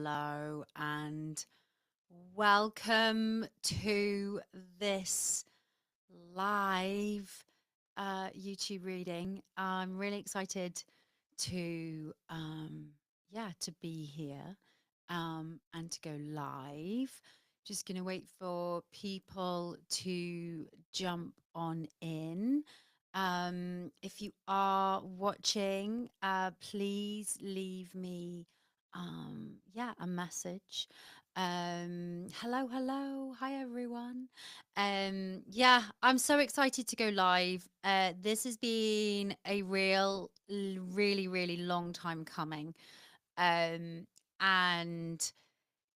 hello, and welcome to this live YouTube reading. I'm really excited to to be here and to go live. Just gonna wait for people to jump on in. If you are watching, please leave me a message. Hello, hi everyone. I'm so excited to go live. This has been a really long time coming. Um, and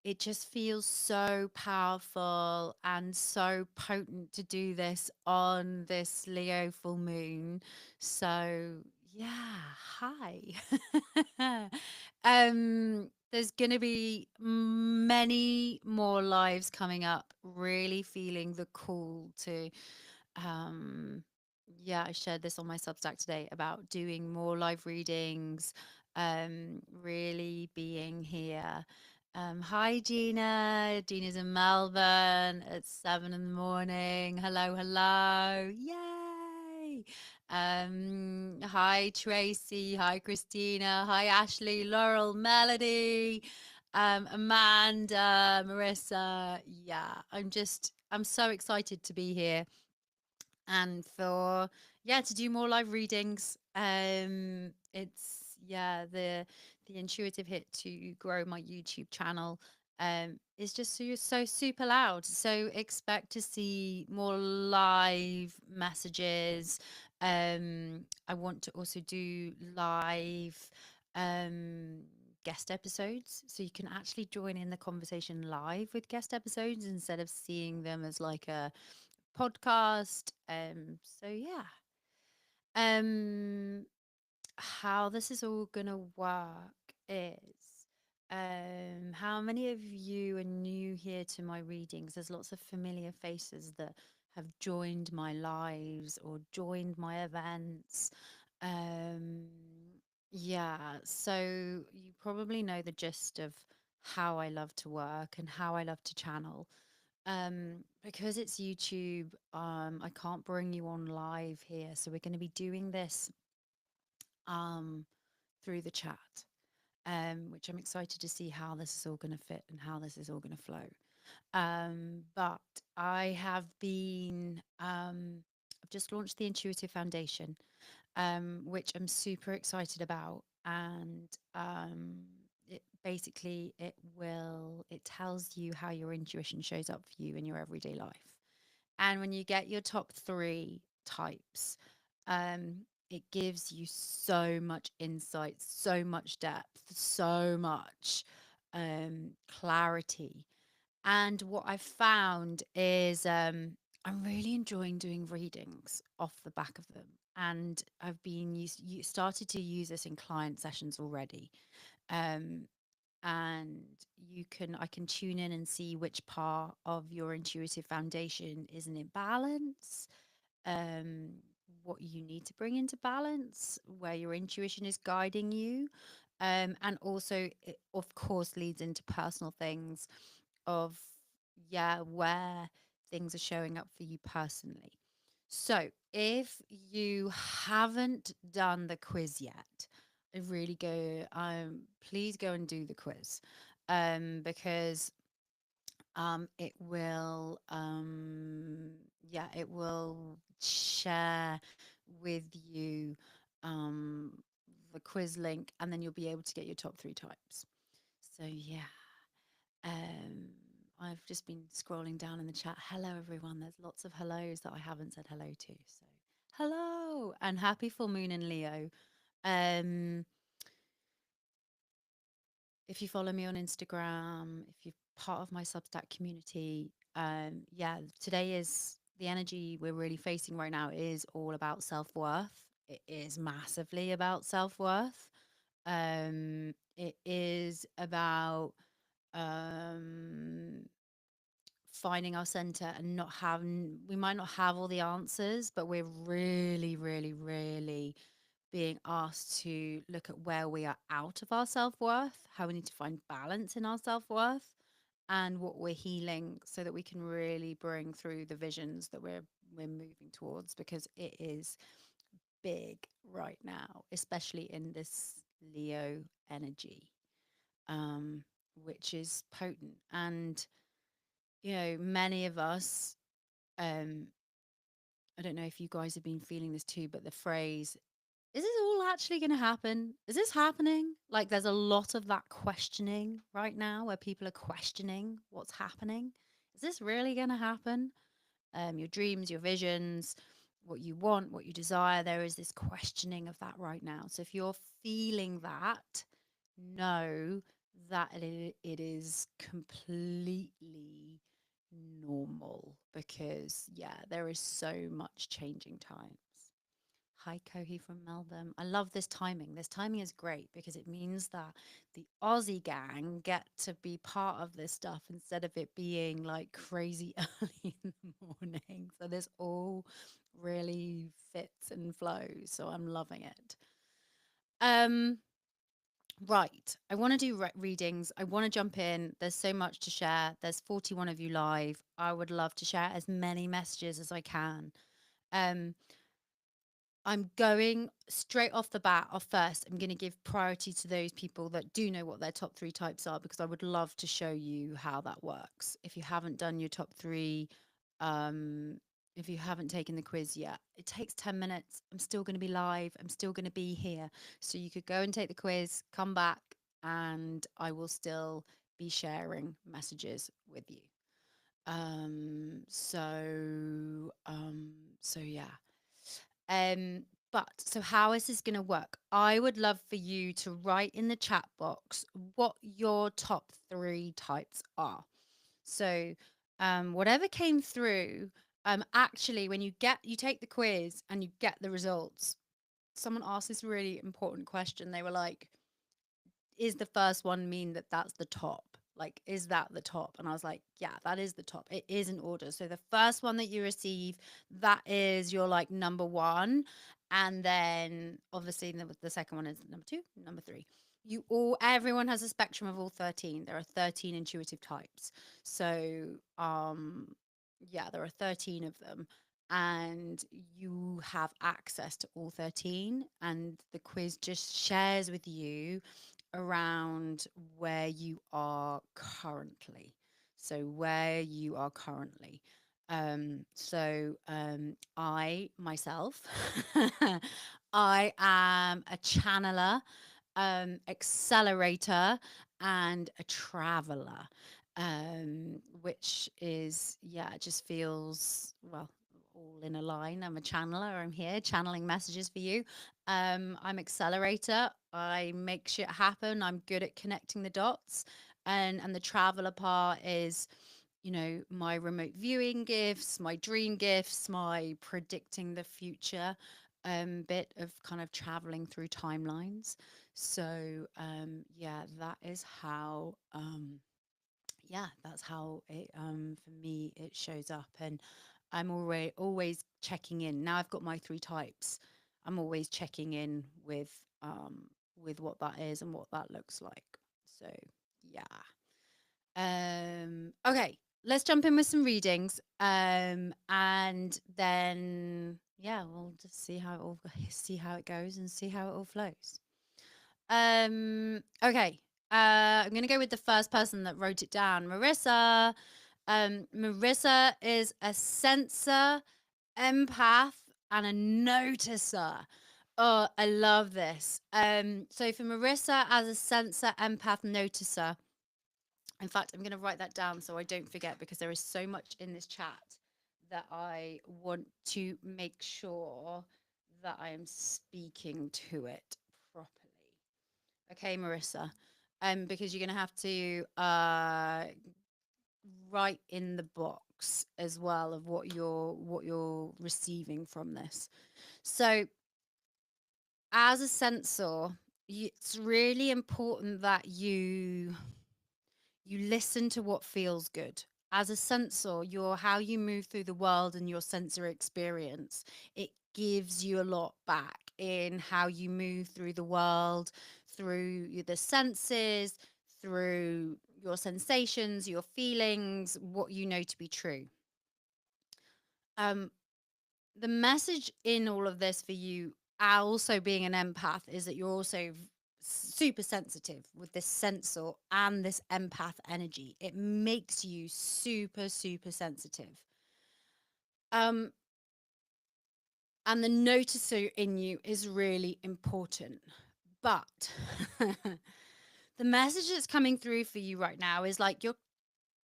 it just feels so powerful and so potent to do this on this Leo full moon. So, yeah, hi. There's going to be many more lives coming up. Really feeling the call to um I shared this on my Substack today about doing more live readings, really being here. Hi Gina. Gina's in Melbourne at 7 in the morning. Hello. Yay. Hi Tracy. Hi Christina. Hi Ashley, Laurel, Melody, Amanda, Marissa. I'm so excited to be here and for to do more live readings. It's the intuitive hit to grow my YouTube channel is just so super loud, so expect to see more live messages. I want to also do live um guest episodes, so you can actually join in the conversation live with guest episodes instead of seeing them as like a podcast. Um how this is all gonna work is how many of you are new here to my readings? There's lots of familiar faces that have joined my lives or joined my events. Um so you probably know the gist of how I love to work and how I love to channel. Because it's YouTube, I can't bring you on live here, so we're going to be doing this um through the chat, which I'm excited to see how this is all going to fit and how this is all going to flow. But I have been I've just launched the Intuitive Foundation, which I'm super excited about. And it basically it tells you how your intuition shows up for you in your everyday life. And when you get your top three types, it gives you so much insight, so much depth, so much clarity. And what I've found is I'm really enjoying doing readings off the back of them. And I've been started to use this in client sessions already. Um, and I can tune in and see which part of your intuitive foundation is in balance, um, what you need to bring into balance, where your intuition is guiding you. And also, it, of course, leads into personal things of, where things are showing up for you personally. So, if you haven't done the quiz yet, I really go, please go and do the quiz, because it will it will share with you um the quiz link, and then you'll be able to get your top three types. So um I've just been scrolling down in the chat. Hello everyone, there's lots of hellos that I haven't said hello to, so hello and happy full moon in Leo. um if you follow me on Instagram, if you're part of my Substack community, today is the energy we're really facing right now is all about self-worth. It is massively about self-worth. It is about um finding our center and not having we might not have all the answers, but we're really being asked to look at where we are out of our self-worth, how we need to find balance in our self-worth, and what we're healing so that we can really bring through the visions that we're moving towards, because it is big right now, especially in this Leo energy, um, which is potent. And, many of us, um, I don't know if you guys have been feeling this too, but the phrase, is this all actually going to happen? Is this happening? Like, there's a lot of that questioning right now where people are questioning what's happening. Is this really going to happen? Your dreams, your visions, what you want, what you desire. There is this questioning of that right now. So if you're feeling that, know that it is completely normal, because, yeah, there is so much changing times. Hi, Kohi from Melbourne. I love this timing. This timing is great because it means that the Aussie gang get to be part of this stuff instead of it being like crazy early in the morning. So this all really fits and flows. So I'm loving it. Um, right. I want to do readings. I want to jump in. There's so much to share. There's 41 of you live. I would love to share as many messages as I can. Um, I'm going straight off the bat off first. I'm going to give priority to those people that do know what their top three types are, because I would love to show you how that works. If you haven't done your top three, um, if you haven't taken the quiz yet, it takes 10 minutes. I'm still going to be live. I'm still going to be here. So you could go and take the quiz, come back, and I will still be sharing messages with you. So yeah. Um, but so how is this going to work? I would love for you to write in the chat box what your top three types are. So, whatever came through, actually, when you take the quiz and you get the results, someone asked this really important question. They were like, is the first one mean that that's the top? Like, is that the top? And I was like, yeah, that is the top. It is in order. So the first one that you receive, that is your like number one. And then obviously the second one is number two, number three. Everyone has a spectrum of all 13. There are 13 intuitive types. So, yeah, there are 13 of them, and you have access to all 13, and the quiz just shares with you around where you are currently. So where you are currently. I myself, I am a channeler, accelerator, and a traveler. Which is, yeah, it just feels, well, all in a line. I'm a channeler. I'm here channeling messages for you. I'm accelerator. I make shit happen. I'm good at connecting the dots. And the traveler part is, my remote viewing gifts, my dream gifts, my predicting the future bit of kind of traveling through timelines. So yeah, that is how that's how it for me it shows up. And I'm always checking in. Now I've got my three types. I'm always checking in with what that is and what that looks like. So yeah. Okay, let's jump in with some readings. And then yeah, we'll just see how it goes and see how it all flows. Okay. I'm gonna go with the first person that wrote it down, Marissa. Marissa is a sensor, empath, and a noticer. Oh, I love this. So for Marissa as a sensor, empath, noticer, in fact, I'm going to write that down so I don't forget, because there is so much in this chat that I want to make sure that I am speaking to it properly. Okay, Marissa. Because you're going to have to write in the box as well of what you're receiving from this. So, as a sensor, it's really important that you listen to what feels good. As a sensor, how you move through the world and your sensory experience, it gives you a lot back in how you move through the world, through the senses, through your sensations, your feelings, what you know to be true. Um, the message in all of this for you, also being an empath, is that you're also super sensitive with this sensor and this empath energy. It makes you super, super sensitive. Um, and the noticer in you is really important. But the message that's coming through for you right now is like you're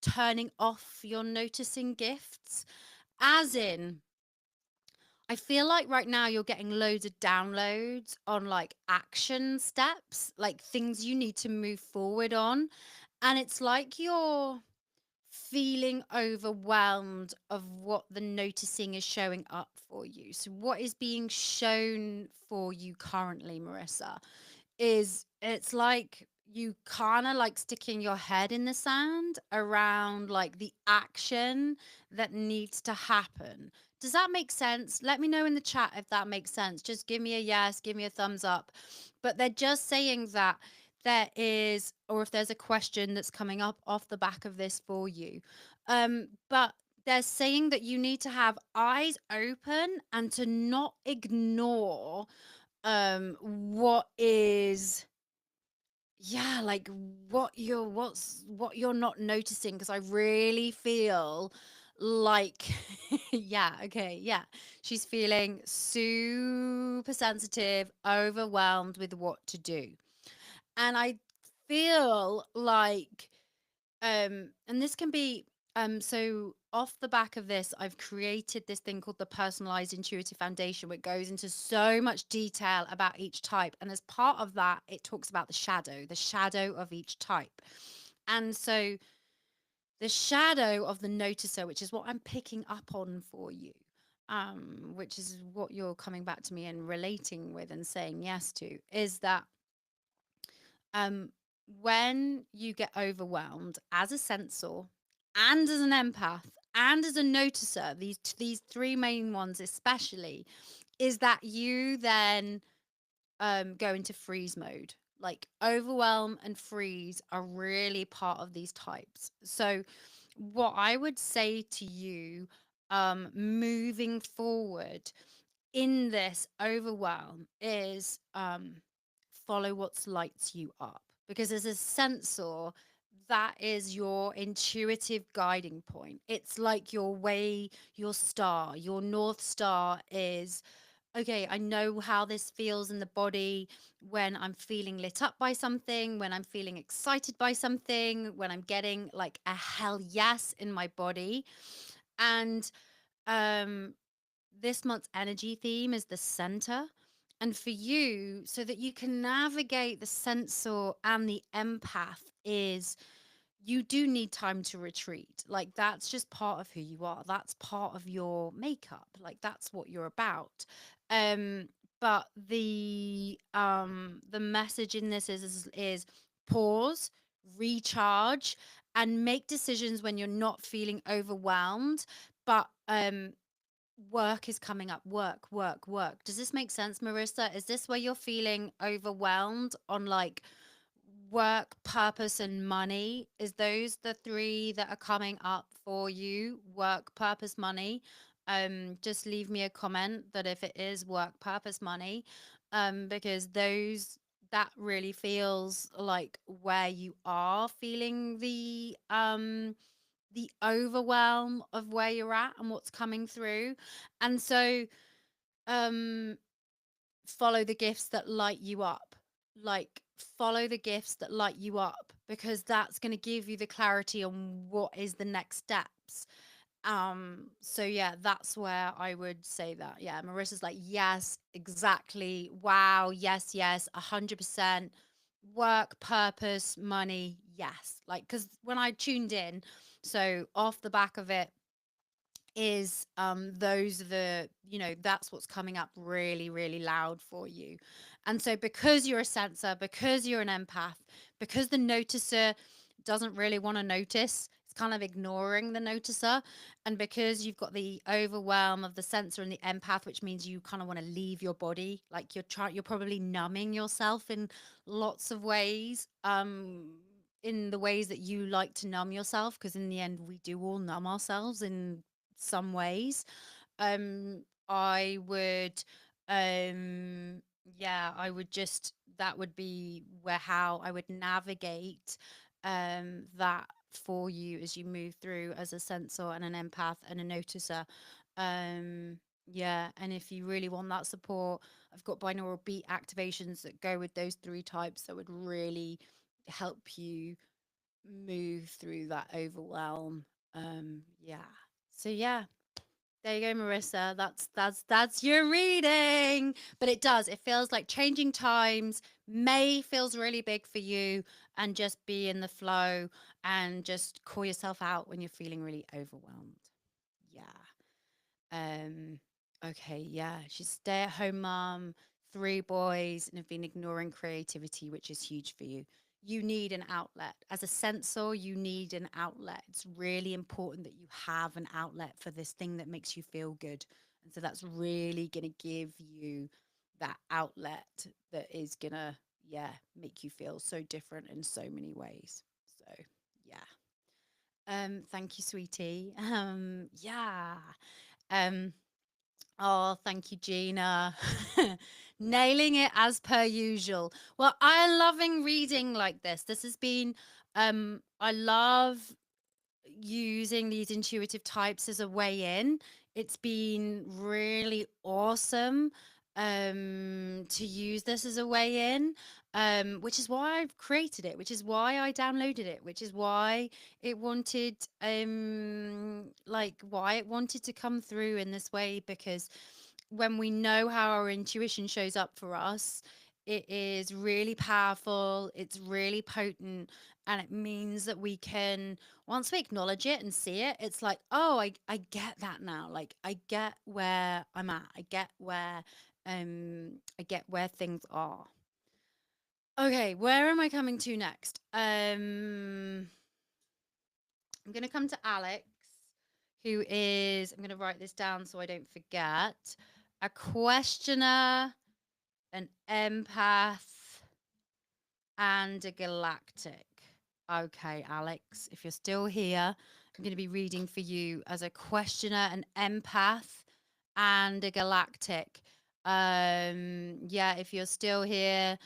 turning off your noticing gifts, as in, I feel like right now you're getting loads of downloads on like action steps, like things you need to move forward on. And it's like you're feeling overwhelmed of what the noticing is showing up for you. So, what is being shown for you currently, Marissa, is it's like you kind of like sticking your head in the sand around like the action that needs to happen. Does that make sense? Let me know in the chat if that makes sense. Just give me a yes, give me a thumbs up. But they're just saying that there is, or if there's a question that's coming up off the back of this for you. But they're saying that you need to have eyes open and to not ignore what is, yeah, like what you're not noticing, because I really feel like yeah, okay, yeah, she's feeling super sensitive, overwhelmed with what to do. And I feel like and this can be, so off the back of this, I've created this thing called the personalized intuitive foundation, which goes into so much detail about each type. And as part of that, it talks about the shadow of each type. And so the shadow of the noticer, which is what I'm picking up on for you, which is what you're coming back to me and relating with and saying yes to, is that um, when you get overwhelmed as a sensor and as an empath and as a noticer, these three main ones especially, is that you then go into freeze mode. Like overwhelm and freeze are really part of these types. So what I would say to you, moving forward in this overwhelm, is follow what lights you up, because as a sensor, that is your intuitive guiding point. It's like your way, your star, your north star is, okay, I know how this feels in the body when I'm feeling lit up by something, when I'm feeling excited by something, when I'm getting like a hell yes in my body. And um this month's energy theme is the center. And for you, so that you can navigate the sensor and the empath, is you do need time to retreat. Like that's just part of who you are. That's part of your makeup. Like that's what you're about. Um, but the message in this is pause, recharge, and make decisions when you're not feeling overwhelmed. But work is coming up. Work, work, work. Does this make sense, Marissa? Is this where you're feeling overwhelmed on like work, purpose, and money? Is those the three that are coming up for you? Work, purpose, money. Just leave me a comment that if it is work, purpose, money, because those, that really feels like where you are feeling the overwhelm of where you're at and what's coming through. And so um follow the gifts that light you up. Like follow the gifts that light you up, because that's going to give you the clarity on what is the next steps. So yeah, that's where I would say that. Yeah, Marissa's like, yes, exactly, wow, yes, yes, 100%. Work, purpose, money, yes. Like, because when I tuned in, so off the back of it, is those are the, that's what's coming up really, really loud for you. And so because you're a sensor, because you're an empath, because the noticer doesn't really want to notice, it's kind of ignoring the noticer. And because you've got the overwhelm of the sensor and the empath, which means you kind of want to leave your body, like you're probably numbing yourself in lots of ways. In the ways that you like to numb yourself, because in the end we do all numb ourselves in some ways. I would, um yeah, I would just, that would be where, how I would navigate that for you as you move through as a sensor and an empath and a noticer. Yeah, and if you really want that support, I've got binaural beat activations that go with those three types that would really help you move through that overwhelm. Yeah. So yeah, there you go, Marissa. That's your reading. But it does. It feels like changing times. May feels really big for you, and just be in the flow and just call yourself out when you're feeling really overwhelmed. Yeah. Um, okay, yeah. She's stay-at-home mom, three boys, and have been ignoring creativity, which is huge for you. You need an outlet. As a sensor, you need an outlet. It's really important that you have an outlet for this thing that makes you feel good. And so that's really gonna give you that outlet that is gonna, yeah, make you feel so different in so many ways. So yeah. Thank you, sweetie. Yeah. Um, Oh, thank you, Gina. Nailing it as per usual. Well, I'm loving reading like this. This has been, I love using these intuitive types as a way in. It's been really awesome to use this as a way in, which is why I've created it, which is why I downloaded it, which is why it wanted like why it wanted to come through in this way, because when we know how our intuition shows up for us, it is really powerful, it's really potent, and it means that we can, once we acknowledge it and see it, it's like, oh, I get that now. Like I get where I'm at. I get where things are. Okay, where am I coming to next? I'm gonna come to Alex, who is, I'm gonna write this down so I don't forget. A questioner, an empath, and a galactic. Okay, Alex, if you're still here, I'm going to be reading for you as a questioner, an empath, and a galactic. Yeah, if you're still here,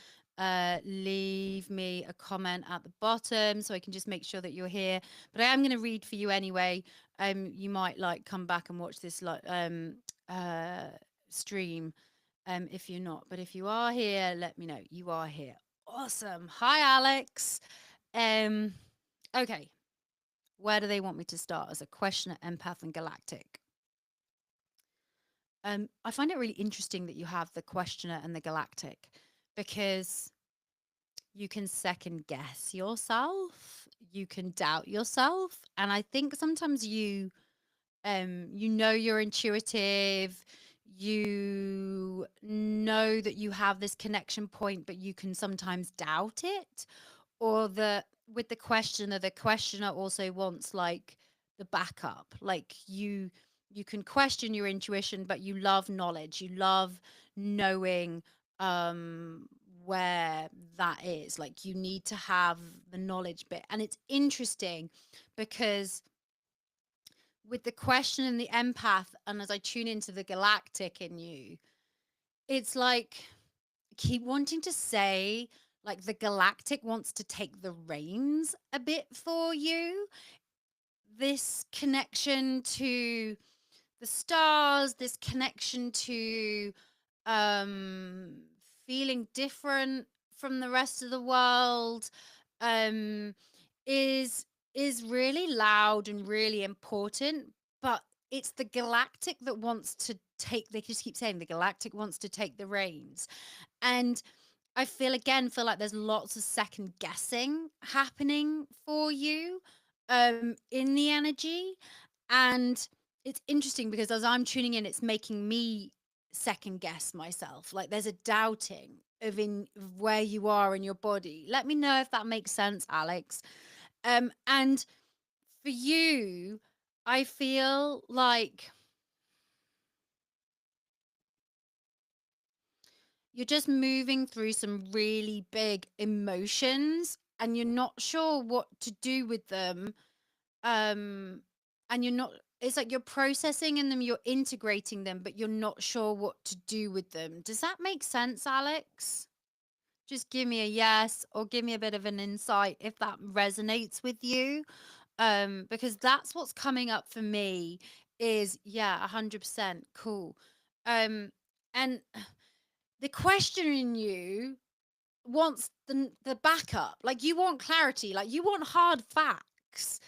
leave me a comment at the bottom so I can just make sure that you're here. But I am going to read for you anyway. You might like come back and watch this like stream if you're not. But if you are here, let me know. You are here. Awesome. Hi, Alex. Um, okay. Where do they want me to start as a questioner, empath, and galactic? I find it really interesting that you have the questioner and the galactic, because you can second guess yourself, you can doubt yourself, and I think sometimes you know you're intuitive, you know that you have this connection point, but you can sometimes doubt it. Or the, with the questioner also wants like the backup, like you can question your intuition, but you love knowledge, you love knowing um where that is, like you need to have the knowledge bit. And it's interesting because with the question and the empath, and as I tune into the galactic in you, it's like keep wanting to say, like the galactic wants to take the reins a bit for you. This connection to the stars, this connection to um feeling different from the rest of the world, um is is really loud and really important. But it's the galactic that wants to take, they just keep saying the galactic wants to take the reins. And I feel like there's lots of second guessing happening for you in the energy. And it's interesting because as I'm tuning in, it's making me second guess myself. Like there's a doubting of where you are in your body. Let me know if that makes sense, Alex. And for you, I feel like you're just moving through some really big emotions and you're not sure what to do with them. Um, and you're not, it's like you're processing in them, you're integrating them, but you're not sure what to do with them. Does that make sense, Alex? Just give me a yes or give me a bit of an insight if that resonates with you. Because that's what's coming up for me is yeah, 100% cool. Um, and the question in you wants the backup. Like you want clarity, like you want hard facts.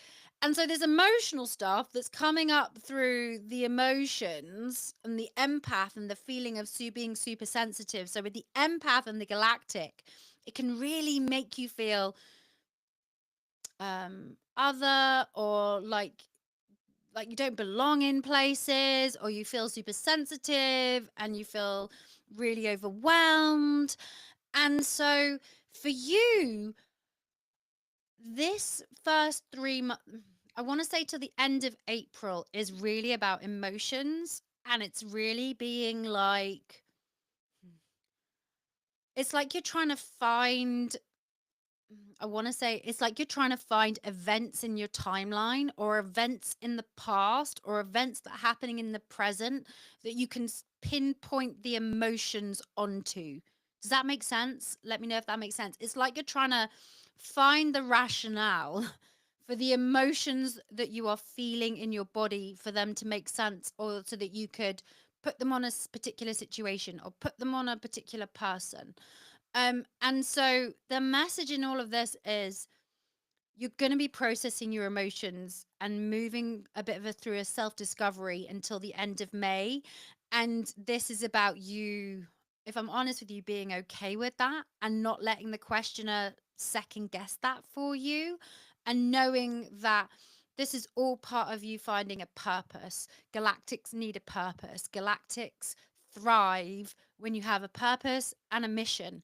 And so there's emotional stuff that's coming up through the emotions and the empath and the feeling of being super sensitive. So with the empath and the galactic, it can really make you feel other or like you don't belong in places, or you feel super sensitive and you feel really overwhelmed. And so for you, this first 3 months, I want to say to the end of April, is really about emotions. And it's really being like, it's like you're trying to find, I want to say, it's like you're trying to find events in your timeline or events in the past or events that are happening in the present that you can pinpoint the emotions onto. Does that make sense? Let me know if that makes sense. It's like you're trying to find the rationale for the emotions that you are feeling in your body for them to make sense, or so that you could put them on a particular situation or put them on a particular person. And so the message in all of this is you're going to be processing your emotions and moving a bit of a through a self-discovery until the end of May. And this is about you, if I'm honest with you, being okay with that and not letting the questioner second guess that for you, and knowing that this is all part of you finding a purpose. Galactics need a purpose. Galactics thrive when you have a purpose and a mission.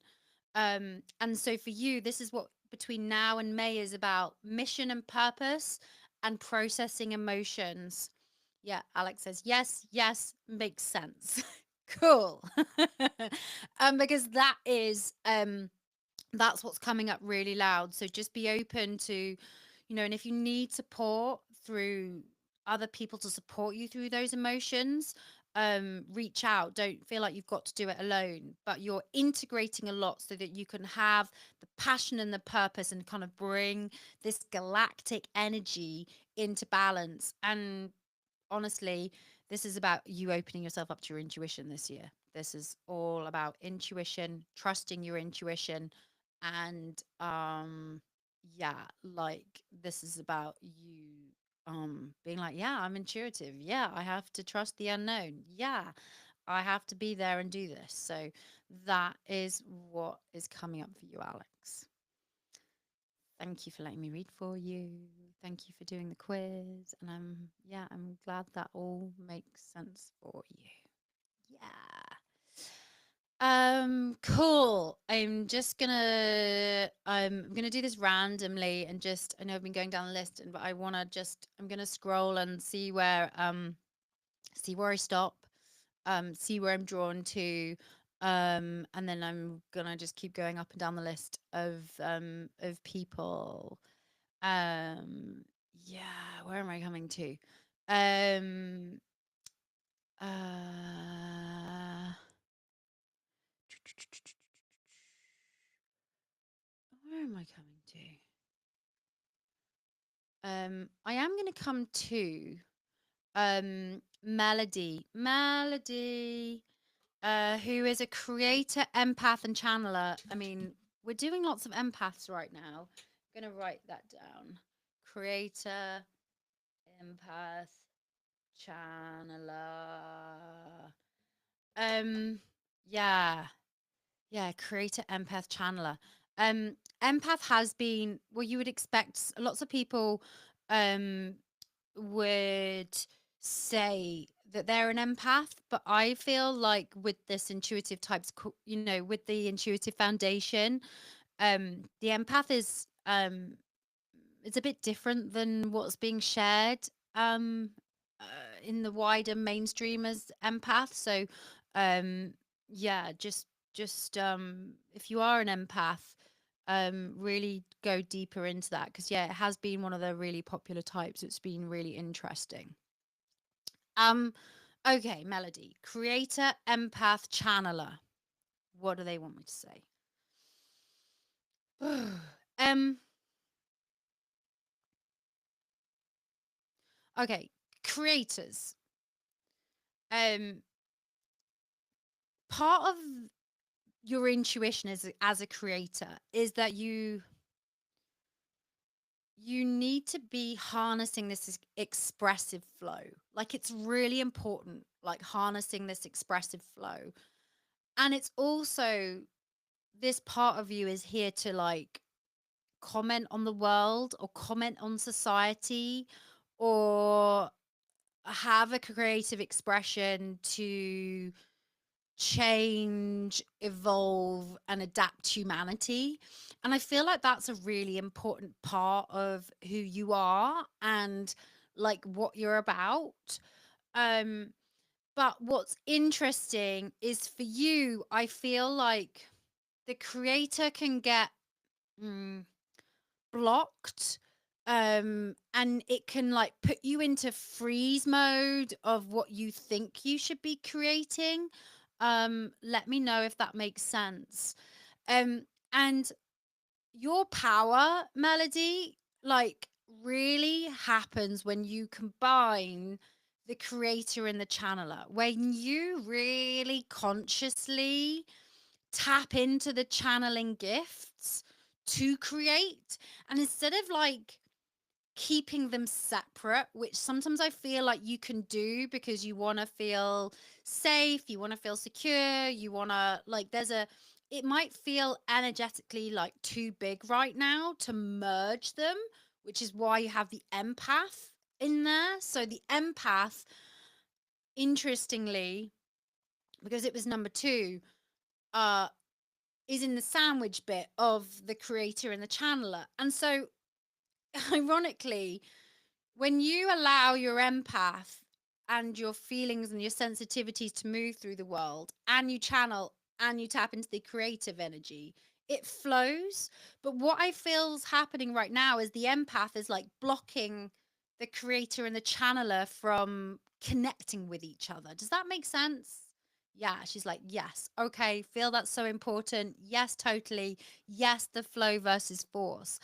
And so for you, this is what between now and May is about: mission and purpose and processing emotions. Yeah, Alex says yes, yes, makes sense. Cool. Because that's what's coming up really loud. So just be open to, and if you need support through other people to support you through those emotions, reach out. Don't feel like you've got to do it alone, but you're integrating a lot so that you can have the passion and the purpose and kind of bring this galactic energy into balance. And honestly, this is about you opening yourself up to your intuition this year. This is all about intuition, trusting your intuition, and yeah, like this is about you being like, yeah, I'm intuitive. Yeah, I have to trust the unknown. Yeah, I have to be there and do this. So that is what is coming up for you, Alex. Thank you for letting me read for you. Thank you for doing the quiz. And I'm glad that all makes sense for you. Yeah. Cool. I'm gonna do this randomly and just, I know I've been going down the list, but I'm gonna scroll and see where I stop, see where I'm drawn to. And then I'm gonna just keep going up and down the list of people. Um, yeah, where am I coming to? Um, uh, where am I coming to? I am going to come to Melody, who is a creator, empath, and channeler. I mean, we're doing lots of empaths right now. I'm going to write that down. Creator, empath, channeler. Um, yeah, yeah, creator, empath, channeler. Empath has been, well, you would expect lots of people um would say that they're an empath, but I feel like with this intuitive types, with the intuitive foundation, the empath is it's a bit different than what's being shared um uh, in the wider mainstream as empath. So um yeah, just if you are an empath, really go deeper into that, because yeah, it has been one of the really popular types. It's been really interesting. um okay, Melody, creator, empath, channeler, what do they want me to say? um okay, creators. um Part of your intuition as a creator is that you need to be harnessing this expressive flow. Like, it's really important, like harnessing this expressive flow. And it's also, this part of you is here to like comment on the world or comment on society, or have a creative expression to change, evolve, and adapt humanity. And I feel like that's a really important part of who you are and like what you're about. Um, but what's interesting is for you, I feel like the creator can get mm, blocked, and it can like put you into freeze mode of what you think you should be creating. Let me know if that makes sense. And your power, Melody, like, really happens when you combine the creator and the channeler, when you really consciously tap into the channeling gifts to create. And instead of like keeping them separate, which sometimes I feel like you can do because you want to feel safe, you want to feel secure, you want to like, it might feel energetically like too big right now to merge them, which is why you have the empath in there. So the empath, interestingly, because it was number two, uh is in the sandwich bit of the creator and the channeler. And so, ironically, when you allow your empath and your feelings and your sensitivities to move through the world, and you channel and you tap into the creative energy, it flows. But what I feel is happening right now is the empath is like blocking the creator and the channeler from connecting with each other. Does that make sense? Yeah, she's like, yes, okay, feel that's so important. Yes, totally. Yes, the flow versus force.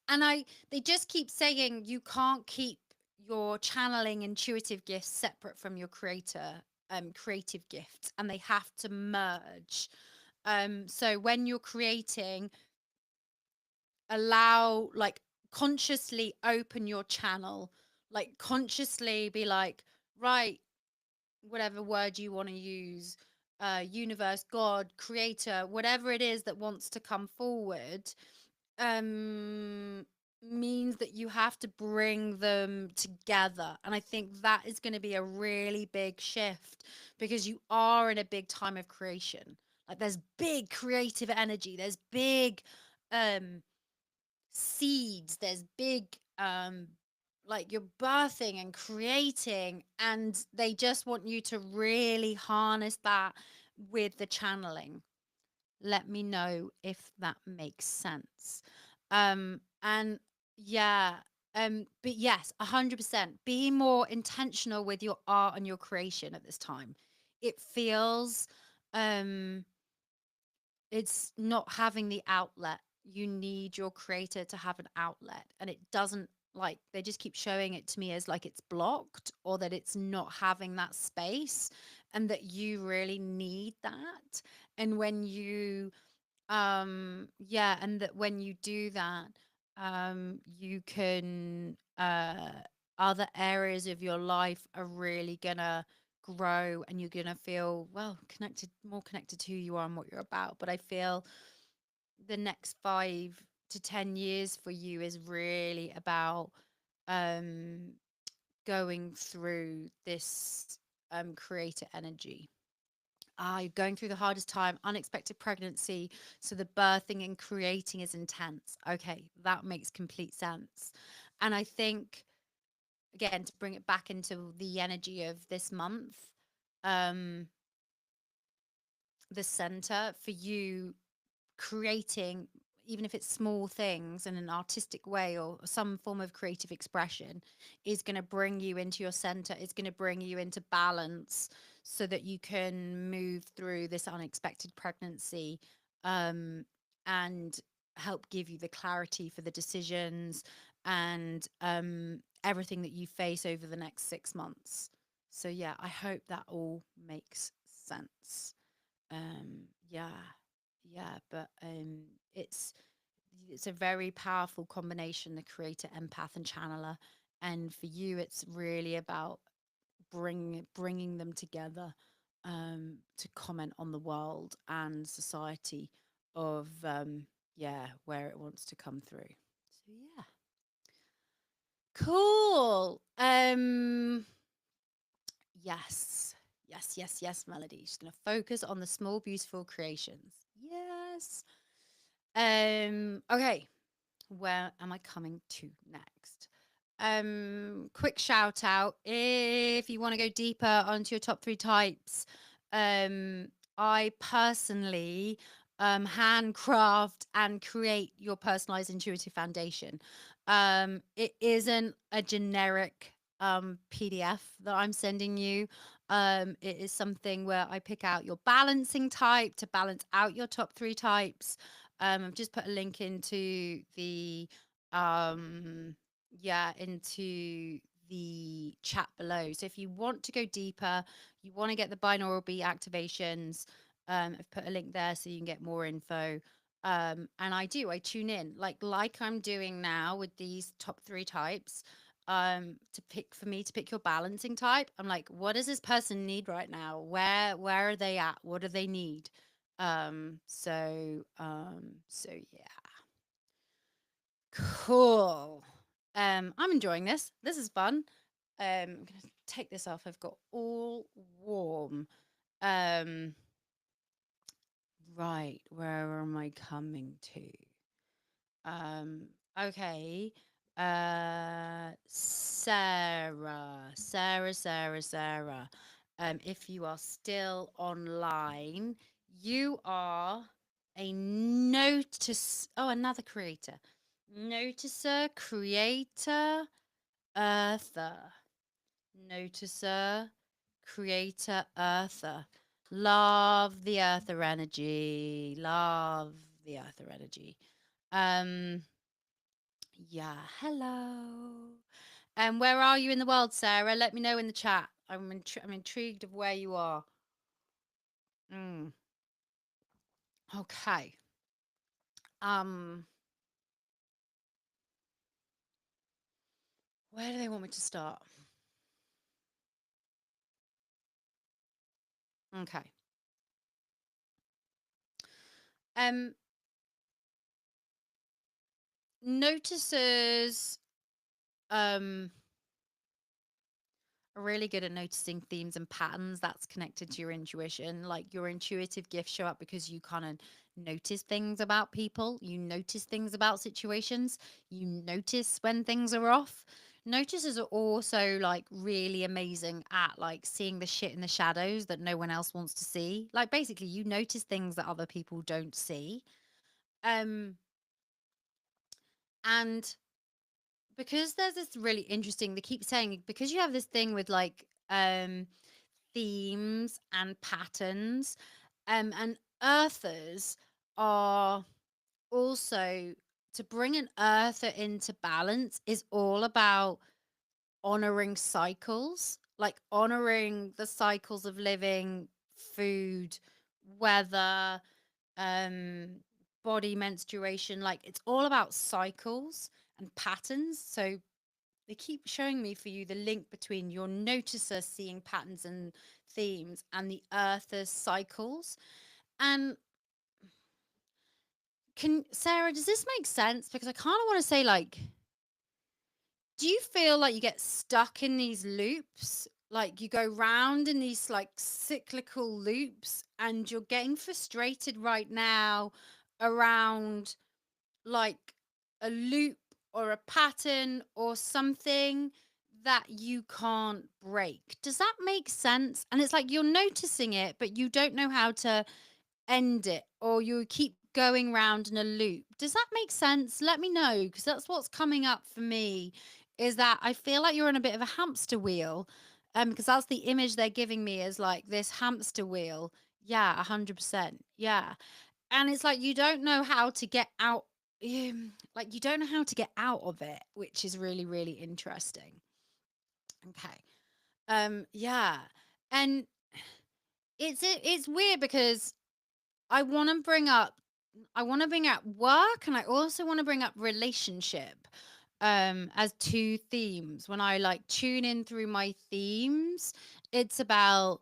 And they just keep saying you can't keep your channeling intuitive gifts separate from your creative gifts, and they have to merge. So when you're creating, allow, like, consciously open your channel, like consciously be like, right, whatever word you want to use, universe, God, creator, whatever it is that wants to come forward, um means that you have to bring them together. And I think that is going to be a really big shift, because you are in a big time of creation. Like, there's big creative energy, there's big um seeds, there's big like, you're birthing and creating, and they just want you to really harness that with the channeling. Let me know if that makes sense. And yeah, but yes, 100%. Be more intentional with your art and your creation at this time. It feels um it's not having the outlet. You need your creator to have an outlet, and it doesn't, like, they just keep showing it to me as like it's blocked, or that it's not having that space, and that you really need that. And when you yeah, and that when you do that, you can other areas of your life are really gonna grow, and you're gonna feel, well, connected, more connected to who you are and what you're about. But I feel the next 5 to 10 years for you is really about um going through this creator energy. You're going through the hardest time, unexpected pregnancy. So the birthing and creating is intense. Okay, that makes complete sense. And I think, again, to bring it back into the energy of this month, um, the center for you creating, even if it's small things in an artistic way or some form of creative expression, is going to bring you into your center, is going to bring you into balance so that you can move through this unexpected pregnancy, um, and help give you the clarity for the decisions and everything that you face over the next 6 months. So, yeah, I hope that all makes sense. Yeah, yeah, but it's a very powerful combination, the creator, empath, and channeler. And for you, it's really about bringing them together, to comment on the world and society of, yeah, where it wants to come through. So yeah, cool. Yes, yes, yes, yes, Melody. She's gonna focus on the small, beautiful creations. Yes. Okay, where am I coming to next? Quick shout out if you want to go deeper onto your top three types. Um, I personally handcraft and create your personalized intuitive foundation. It isn't a generic PDF that I'm sending you. It is something where I pick out your balancing type to balance out your top three types. I've just put a link into the um yeah, into the chat below. So if you want to go deeper, you want to get the binaural beat activations, I've put a link there so you can get more info. And I tune in like I'm doing now with these top three types. To pick for me to pick your balancing type, I'm like, what does this person need right now? Where are they at? What do they need? So yeah. Cool. I'm enjoying this. This is fun. I'm gonna take this off. I've got all warm. Um, right. Where am I coming to? Okay. Sarah. If you are still online, you are a notice. Oh, another creator. Noticer, creator, earther. Noticer, creator, earther. Love the earther energy. Love the earther energy. Um, yeah, hello. And where are you in the world, Sarah? Let me know in the chat. I'm intrigued of where you are. Mm, okay. Um, where do they want me to start? Okay. Um, notices um are really good at noticing themes and patterns that's connected to your intuition. Like your intuitive gifts show up because you kind of notice things about people, you notice things about situations, you notice when things are off. Notices are also like really amazing at like seeing the shit in the shadows that no one else wants to see. Like basically you notice things that other people don't see. Um and because there's this really interesting, they keep saying because you have this thing with like themes and patterns, and earthers are also, to bring an earther into balance is all about honoring cycles, like honoring the cycles of living, food, weather, um body, menstruation. Like it's all about cycles and patterns. So they keep showing me for you the link between your noticer seeing patterns and themes and the earth's cycles. And can Sarah, does this make sense? Because I kind of want to say, like, do you feel like you get stuck in these loops? like you go round in these like cyclical loops, and you're getting frustrated right now around like a loop or a pattern or something that you can't break. Does that make sense? And it's like you're noticing it, but you don't know how to end it, or you keep going round in a loop. Does that make sense? Let me know, because that's what's coming up for me, is that I feel like you're on a bit of a hamster wheel. Because that's the image they're giving me, is like this hamster wheel. Yeah, 100%. Yeah. And it's like you don't know how to get out, like you don't know how to get out of it, which is really, really interesting. Okay. Yeah. And it's weird because I want to bring up I want to bring up work, and I also want to bring up relationship as two themes. When I like tune in through my themes, it's about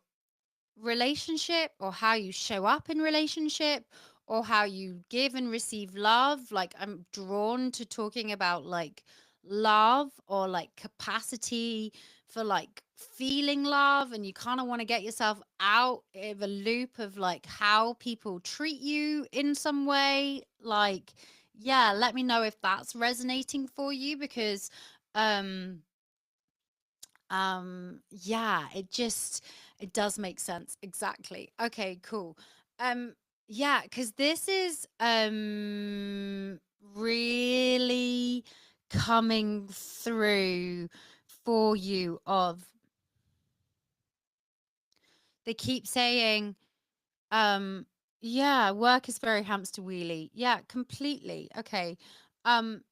relationship, or how you show up in relationship, or how you give and receive love. Like I'm drawn to talking about like love, or like capacity for like feeling love, and you kind of want to get yourself out of a loop of like how people treat you in some way. Like, yeah, let me know if that's resonating for you, because um yeah, it does make sense. Exactly. Okay, cool. Um, yeah, because this is really coming through for you. Of They keep saying, um, yeah, work is very hamster wheely. Yeah, completely. Okay. Um,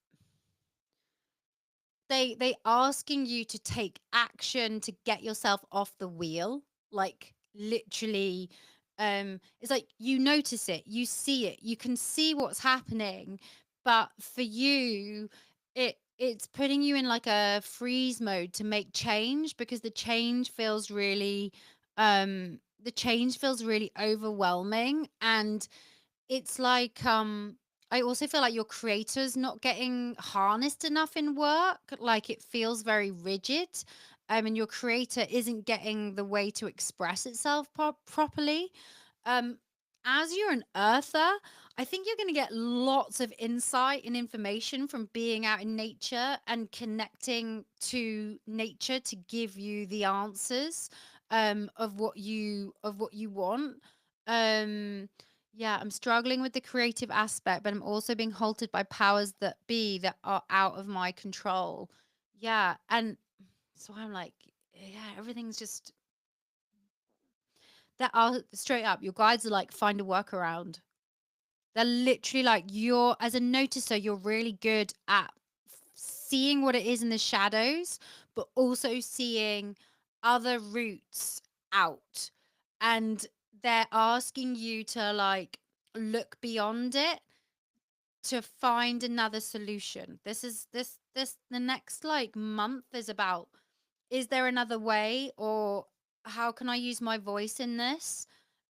they asking you to take action to get yourself off the wheel, like literally. It's like you notice it, you see it, you can see what's happening, but for you, it's putting you in like a freeze mode to make change, because the change feels really overwhelming. And it's like, I also feel like your creator's not getting harnessed enough in work. Like it feels very rigid. And your creator isn't getting the way to express itself properly. Um, as you're an earther, I think you're going to get lots of insight and information from being out in nature and connecting to nature to give you the answers of what you want. Um, yeah, I'm struggling with the creative aspect, but I'm also being halted by powers that be that are out of my control. Yeah, and so I'm like, yeah, everything's just that are straight up. Your guides are like, find a workaround. They're literally like, you're as a noticer, you're really good at seeing what it is in the shadows, but also seeing other routes out. And they're asking you to like look beyond it to find another solution. This the next like month is about, is there another way, or how can I use my voice in this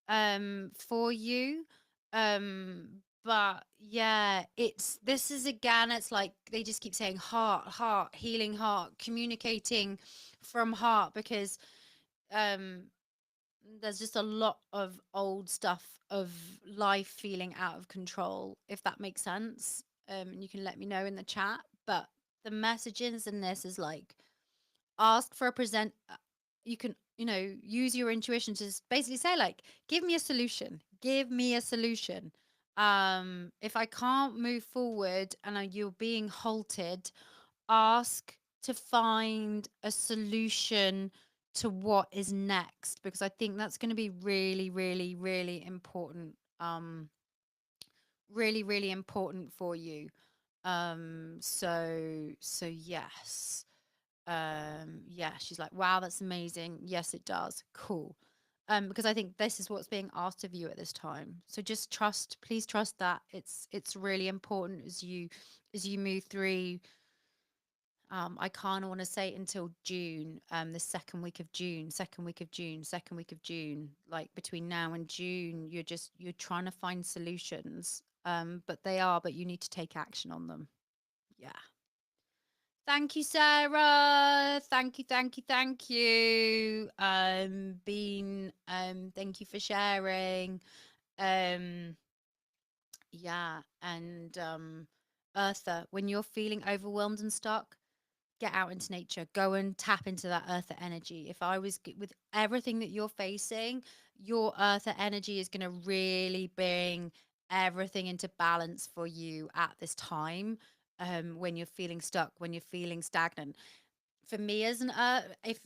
for you? But yeah, this is again, it's like they just keep saying heart, healing heart, communicating from heart, because um there's just a lot of old stuff of life feeling out of control, if that makes sense. And you can let me know in the chat. But the messages in this is like, ask for a present. You can, use your intuition to basically say like, give me a solution. Give me a solution. If I can't move forward and you're being halted, ask to find a solution to what is next, because I think that's going to be really, really, really important. Really, really important for you. So yes. Yeah, she's like, wow, that's amazing. Yes, it does. Cool. Because I think this is what's being asked of you at this time. So just trust, please trust that it's really important as you move through. I kind of want to say until June, the second week of June, like between now and June, you're trying to find solutions. But you need to take action on them. Yeah. Thank you, Sarah. Thank you, thank you, thank you. Thank you for sharing. Um, yeah, and Eartha, when you're feeling overwhelmed and stuck, get out into nature, go and tap into that earther energy. If I was with everything that you're facing, your earther energy is going to really bring everything into balance for you at this time, when you're feeling stuck, when you're feeling stagnant. For me as an earth, if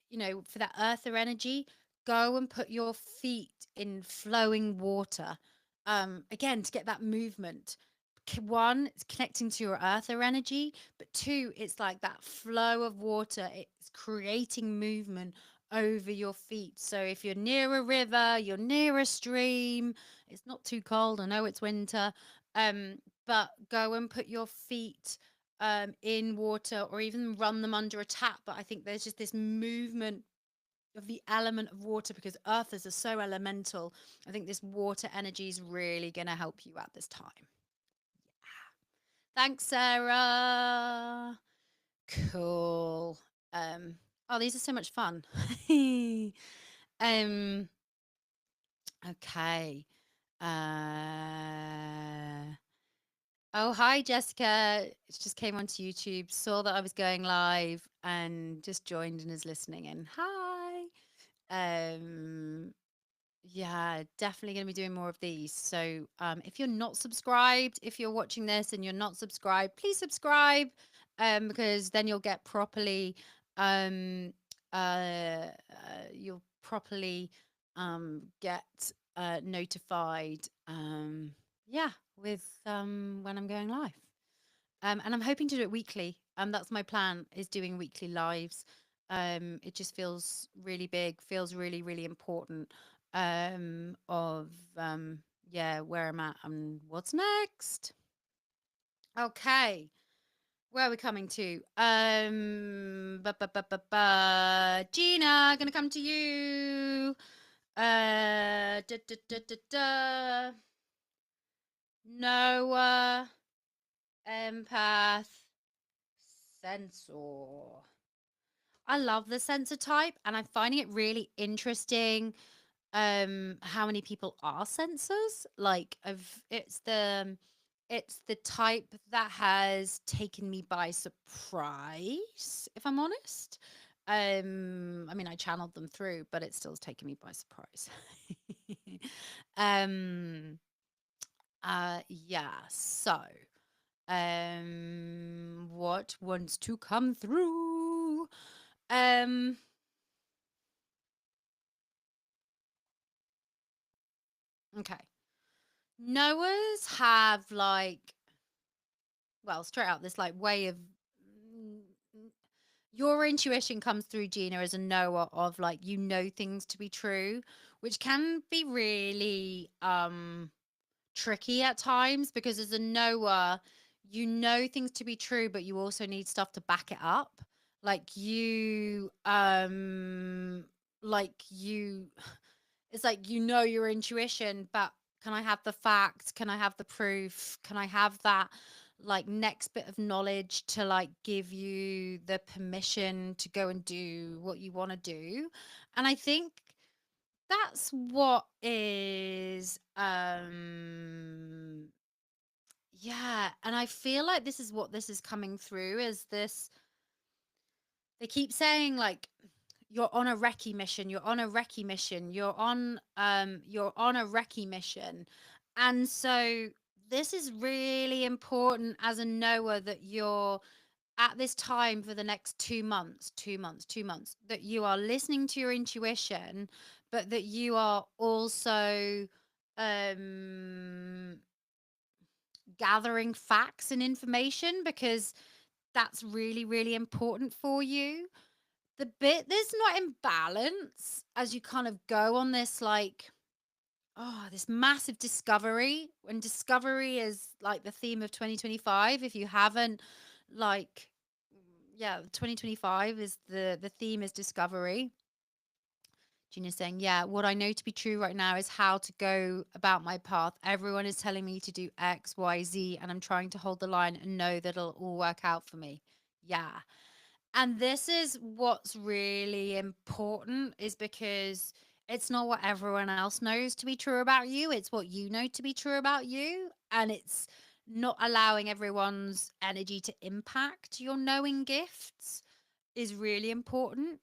you know, for that earther energy, go and put your feet in flowing water, again, to get that movement. One, it's connecting to your earther energy, but two, it's like that flow of water, it's creating movement over your feet. So if you're near a river, you're near a stream, it's not too cold, I know it's winter, um but go and put your feet in water, or even run them under a tap. But I think there's just this movement of the element of water, because earthers are so elemental. I think this water energy is really going to help you at this time. Thanks, Sarah. Cool. Um, oh, these are so much fun. um, okay. Uh, Oh, hi, Jessica. Just came onto YouTube, saw that I was going live, and just joined and is listening in. Hi. Um, yeah, definitely going to be doing more of these. So, if you're not subscribed, if you're watching this and you're not subscribed, please subscribe, because then um, you'll properly get notified. Yeah, with when I'm going live. And I'm hoping to do it weekly. That's my plan, is doing weekly lives. It just feels really big, feels really, really important. Of yeah, where I'm at and what's next. Okay, where are we coming to? Gina, gonna come to you. Da, da, da, da, da. Noah, empath, sensor. I love the sensor type, and I'm finding it really interesting how many people are sensors. Like, of it's the type that has taken me by surprise, if I'm honest. I mean, I channeled them through, but it still's taken me by surprise. um yeah, so what wants to come through? um okay, Noahs have, like, well, straight out this, like, way of mm, mm, your intuition comes through, Gina, as a Noah, of, like, you know things to be true, which can be really tricky at times, because as a Noah, you know things to be true, but you also need stuff to back it up. Like like you it's like, you know, your intuition, but can I have the facts? Can I have the proof? Can I have that, like, next bit of knowledge to, like, give you the permission to go and do what you want to do? And I think that's what is yeah, and I feel like this is what this is coming through, is this, they keep saying, like, you're on a recce mission, you're on a recce mission, you're on a recce mission. And so this is really important as a knower, that you're at this time for the next 2 months, 2 months, 2 months, that you are listening to your intuition, but that you are also um gathering facts and information, because that's really, really important for you. The bit that's not in balance, as you kind of go on this, like, oh, this massive discovery, and discovery is, like, the theme of 2025. If you haven't, like, yeah, 2025 is the theme is discovery. Gina's saying, yeah, what I know to be true right now is how to go about my path. Everyone is telling me to do X, Y, Z, and I'm trying to hold the line and know that it'll all work out for me. Yeah. And this is what's really important is because it's not what everyone else knows to be true about you, it's what you know to be true about you, and it's not allowing everyone's energy to impact your knowing gifts is really important.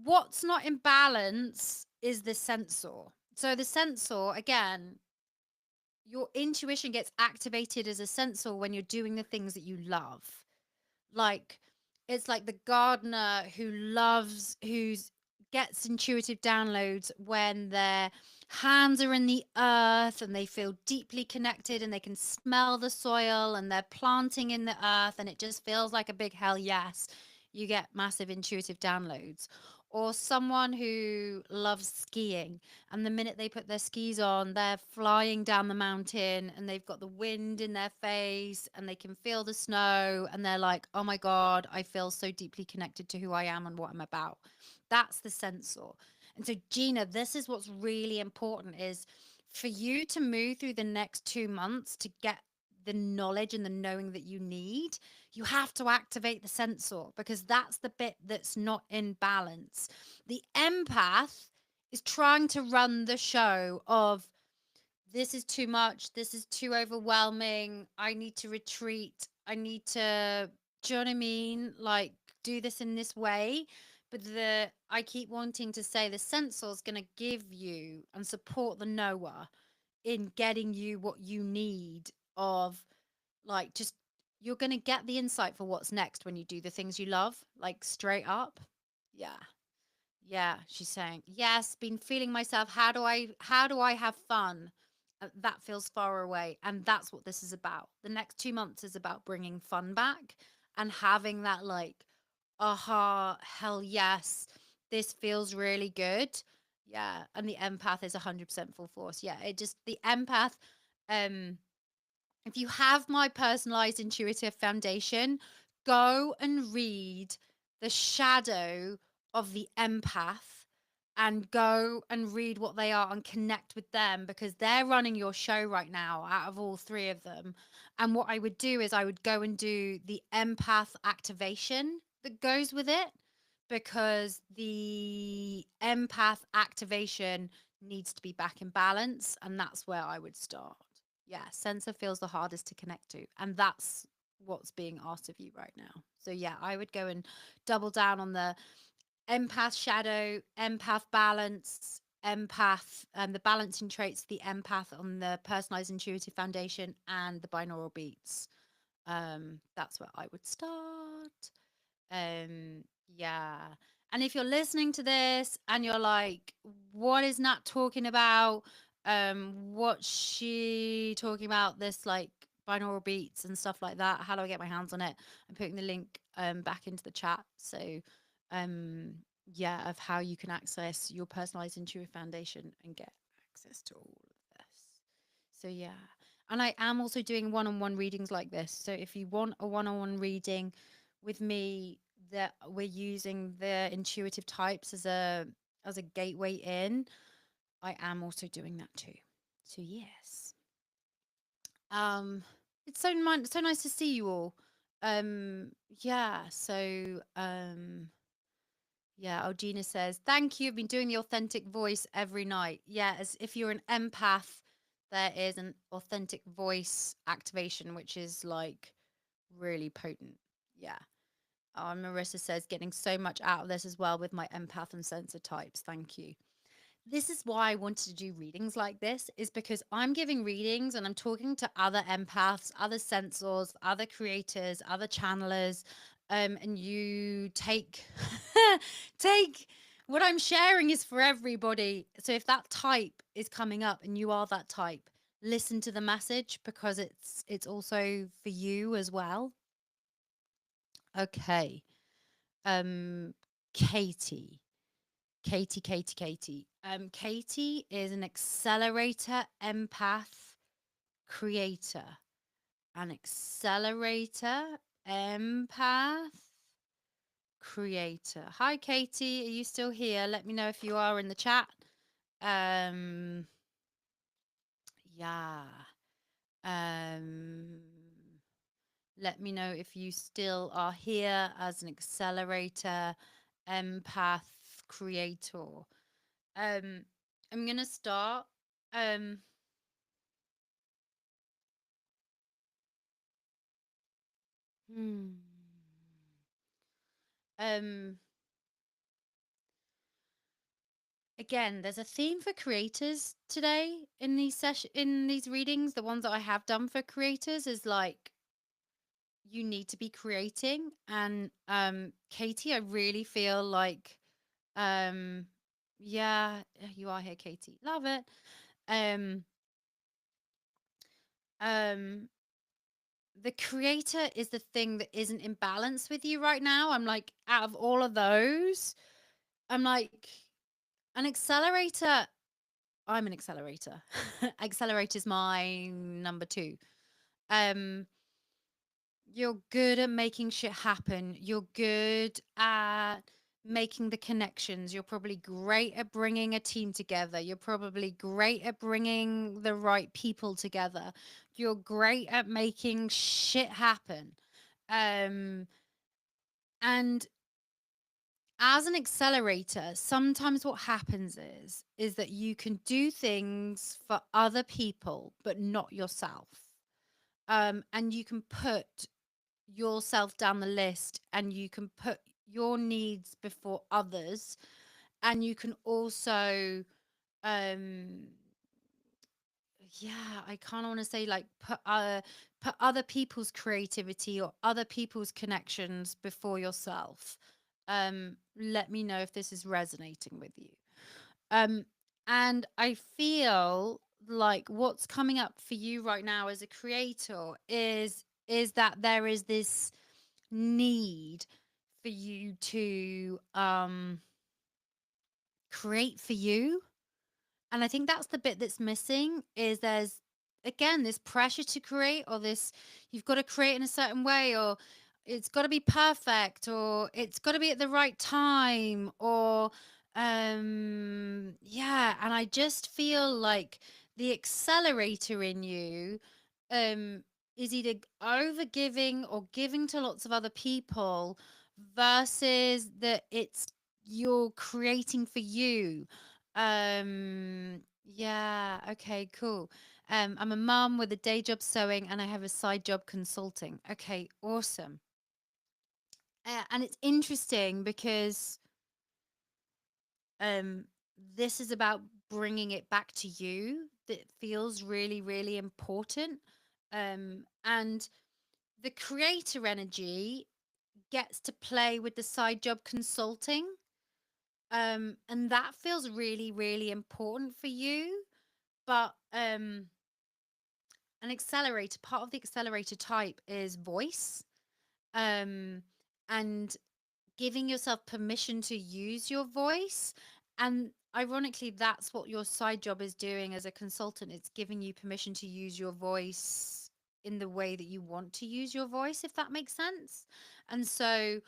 What's not in balance is the sensor. So the sensor, again, your intuition gets activated as a sensor when you're doing the things that you love. Like, it's like the gardener who's gets intuitive downloads when their hands are in the earth and they feel deeply connected and they can smell the soil and they're planting in the earth and it just feels like a big hell yes. You get massive intuitive downloads. Or someone who loves skiing, and the minute they put their skis on, they're flying down the mountain and they've got the wind in their face and they can feel the snow and they're like, oh my God, I feel so deeply connected to who I am and what I'm about. That's the sensor. And so, Gina, this is what's really important is for you to move through the next 2 months to get the knowledge and the knowing that you need, you have to activate the sensor because that's the bit that's not in balance. The empath is trying to run the show of this is too much, this is too overwhelming, I need to retreat, I need to, do you know what I mean? Like, do this in this way. But I keep wanting to say the sensor's going to give you and support the knower in getting you what you need of like just you're going to get the insight for what's next when you do the things you love, like straight up. Yeah. Yeah, she's saying, "Yes, been feeling myself. How do I have fun?" That feels far away, and that's what this is about. The next 2 months is about bringing fun back and having that like, aha, hell yes, this feels really good. Yeah, and the empath is 100% full force. Yeah, it just the empath um if you have my personalized intuitive foundation, go and read the shadow of the empath and go and read what they are and connect with them because they're running your show right now out of all three of them. And what I would do is I would go and do the empath activation that goes with it because the empath activation needs to be back in balance. And that's where I would start. Yeah, sensor feels the hardest to connect to. And that's what's being asked of you right now. So, yeah, I would go and double down on the empath shadow, empath balance, empath, the balancing traits, the empath on the personalized intuitive foundation, and the binaural beats. That's where I would start. Um, yeah. And if you're listening to this and you're like, what is Nat talking about? What's she talking about? This like binaural beats and stuff like that. How do I get my hands on it? I'm putting the link back into the chat. So um yeah, of how you can access your personalized intuitive foundation and get access to all of this. So yeah. And I am also doing one-on-one readings like this. So if you want a one-on-one reading with me, that we're using the intuitive types as a gateway in, I am also doing that too. So yes. Um it's so nice to see you all. Yeah, so yeah, Algina says, thank you. I've been doing the authentic voice every night. Yeah, as if you're an empath, there is an authentic voice activation, which is like really potent. Yeah. Marissa says, getting so much out of this as well with my empath and sensor types. Thank you. This is why I wanted to do readings like this, is because I'm giving readings and I'm talking to other empaths, other sensors, other creators, other channelers, and you take take what I'm sharing is for everybody. So if that type is coming up and you are that type, listen to the message because it's also for you as well. Okay. Um Katie. Katie. Katie is an accelerator empath creator. An accelerator empath creator. Hi, Katie. Are you still here? Let me know if you are in the chat. Um, yeah. Um, Let me know if you still are here as an accelerator, empath, creator. Um, I'm gonna start. Um, hmm. um, Again, there's a theme for creators today in these readings. The ones that I have done for creators is like you need to be creating. And Katie, I really feel like um yeah, you are here, Katie. Love it. Um um the creator is the thing that isn't in balance with you right now. I'm like, out of all of those, I'm like, an accelerator. I'm an accelerator. Accelerator is my number two. Um, you're good at making shit happen. You're good at making the connections. You're probably great at bringing a team together. You're probably great at bringing the right people together. You're great at making shit happen. Um, and as an accelerator, sometimes what happens is that you can do things for other people but not yourself. And you can put yourself down the list, and you can put your needs before others, and you can also um yeah, I kind of want to say like put other people's creativity or other people's connections before yourself. Let me know if this is resonating with you. um and I feel like what's coming up for you right now as a creator is that there is this need for you to create for you. And I think that's the bit that's missing, is there's again this pressure to create, or this, you've got to create in a certain way, or it's got to be perfect, or it's got to be at the right time, or yeah. And I just feel like the accelerator in you um is either over giving or giving to lots of other people, versus that it's you're creating for you. Yeah, okay, cool. I'm a mum with a day job sewing, and I have a side job consulting. Okay, awesome. And it's interesting because um this is about bringing it back to you. That feels really, really important. And the creator energy gets to play with the side job consulting. And that feels really, really important for you. But an accelerator, part of the accelerator type is voice. Um and giving yourself permission to use your voice. And ironically, that's what your side job is doing as a consultant. It's giving you permission to use your voice in the way that you want to use your voice, if that makes sense. And so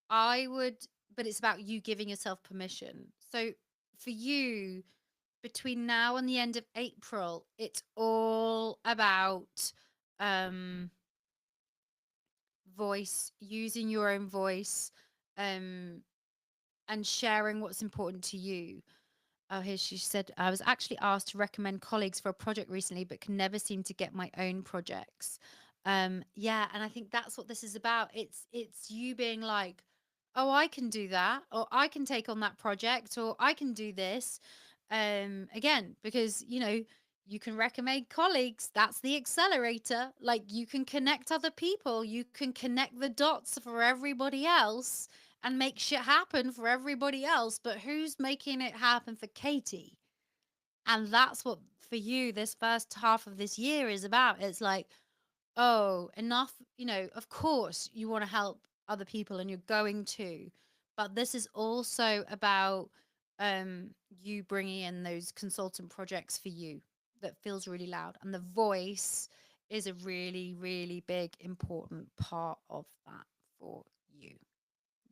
I would, but it's about you giving yourself permission. So for you, between now and the end of April, it's all about um voice, using your own voice, um and sharing what's important to you. Oh, here she said, I was actually asked to recommend colleagues for a project recently, but can never seem to get my own projects. Yeah, and I think that's what this is about. It's you being like, oh, I can do that, or I can take on that project, or I can do this. Again, because you can recommend colleagues. That's the accelerator. Like, you can connect other people, you can connect the dots for everybody else and make shit happen for everybody else. But who's making it happen for Katie? And that's what, for you, this first half of this year is about. It's like, oh, enough, of course you want to help other people, and you're going to, but this is also about you bringing in those consultant projects for you that feels really loud. And the voice is a really, really big, important part of that for you.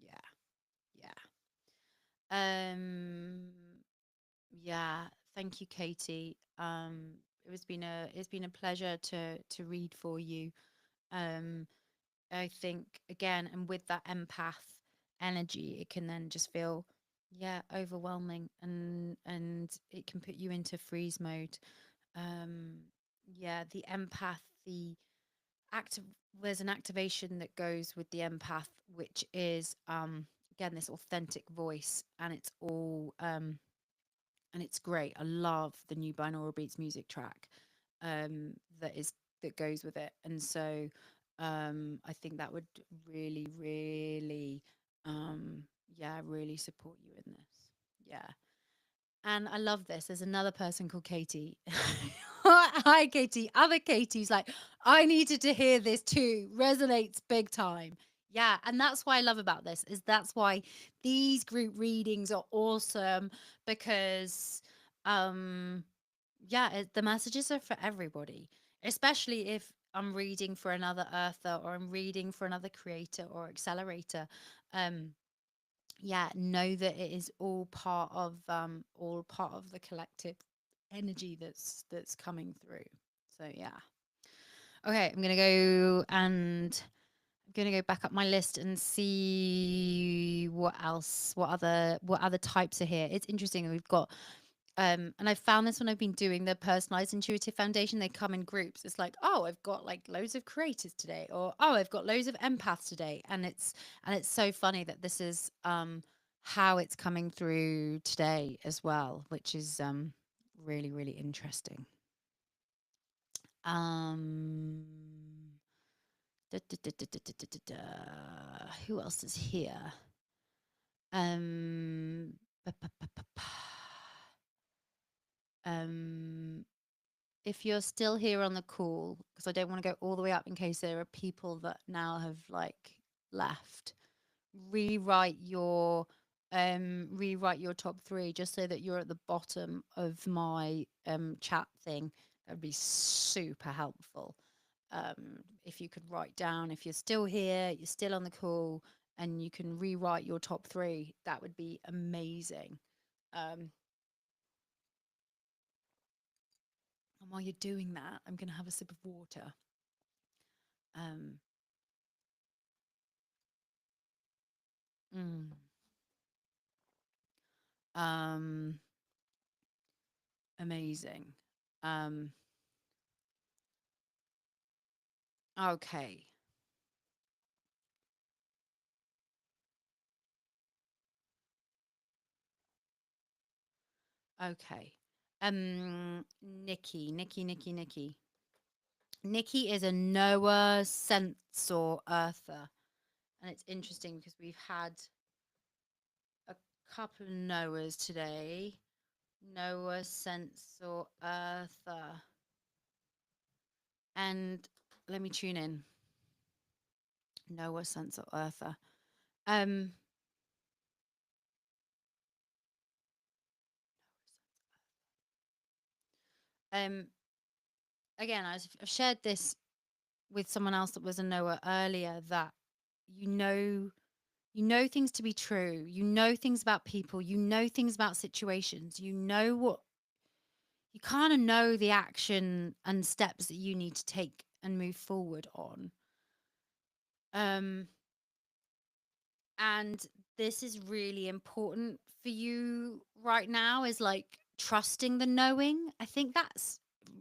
Yeah. Um, yeah, thank you, Katie. It's been a pleasure to read for you. Um, I think again, and with that empath energy, it can then just feel, yeah, overwhelming, and it can put you into freeze mode. Um, yeah, the empath, the active, there's an activation that goes with the empath, which is again this authentic voice, and it's all and it's great. I love the new binaural beats music track um that is that goes with it. And so I think that would really, really yeah, really support you in this. Yeah. And I love this. There's another person called Katie. Hi, Katie. Other Katie's like, I needed to hear this too. Resonates big time. Yeah. And that's why I love about this is that's why these group readings are awesome because, um, yeah, the messages are for everybody, especially if I'm reading for another earther or I'm reading for another creator or accelerator. Um, yeah, know that it is all part of the collective energy that's coming through. So yeah. Okay, I'm gonna go back up my list and see what else, what other types are here. It's interesting. We've got and I found this when I've been doing the personalized intuitive foundation. They come in groups. It's like, oh, I've got like loads of creators today, or oh, I've got loads of empaths today. And it's so funny that this is how it's coming through today as well, which is really, really interesting. um who else is here? um ba- ba- ba- ba- ba. um if you're still here on the call, because I don't want to go all the way up in case there are people that now have like left, rewrite your rewrite your top three just so that you're at the bottom of my chat thing. That'd be super helpful. If you could write down, if you're still here, you're still on the call, and you can rewrite your top three, that would be amazing. um and while you're doing that, I'm gonna have a sip of water. um mm, um Amazing. um okay. Okay. Nikki. Nikki is a Noah sensor earther. And it's interesting because we've had a couple of Noahs today. Noah sensor earther. And let me tune in. Noah sensor earther. Um, um, again, I've shared this with someone else that was a Noah earlier that you know you know things to be true, you know things about people, you know things about situations, you know what you kind of know the action and steps that you need to take and move forward on. um and this is really important for you right now, is like trusting the knowing. I think that's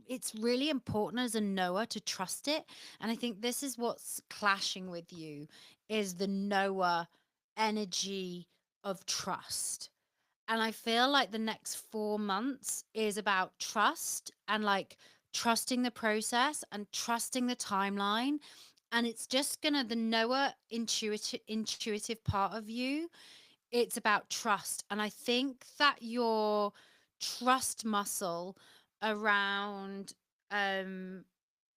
it's really important as a knower to trust it. And I think this is what's clashing with you, is the knower energy of trust. And I feel like the next 4 months is about trust, and like trusting the process and trusting the timeline. And it's just gonna, the knower intuitive part of you, it's about trust. And I think that your trust muscle around um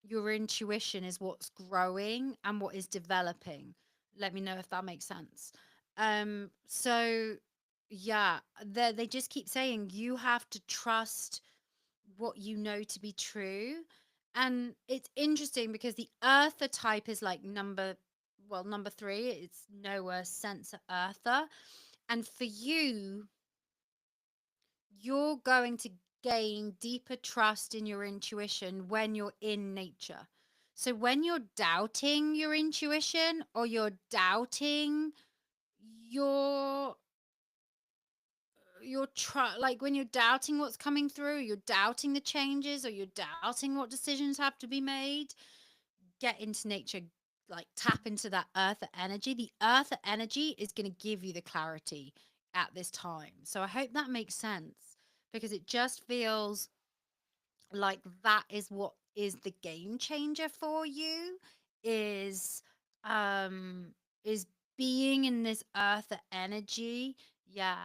your intuition is what's growing and what is developing. Let me know if that makes sense. So yeah, they just keep saying you have to trust what you know to be true. And it's interesting because the earther type is like number three, it's Noah sensor earther. And for you, you're going to gain deeper trust in your intuition when you're in nature. So when you're doubting your intuition, or you're doubting your like when you're doubting what's coming through, you're doubting the changes, or you're doubting what decisions have to be made, get into nature, like tap into that earther energy. The earther energy is going to give you the clarity at this time. So I hope that makes sense, because it just feels like that is what is the game changer for you, is um is being in this earther energy. Yeah,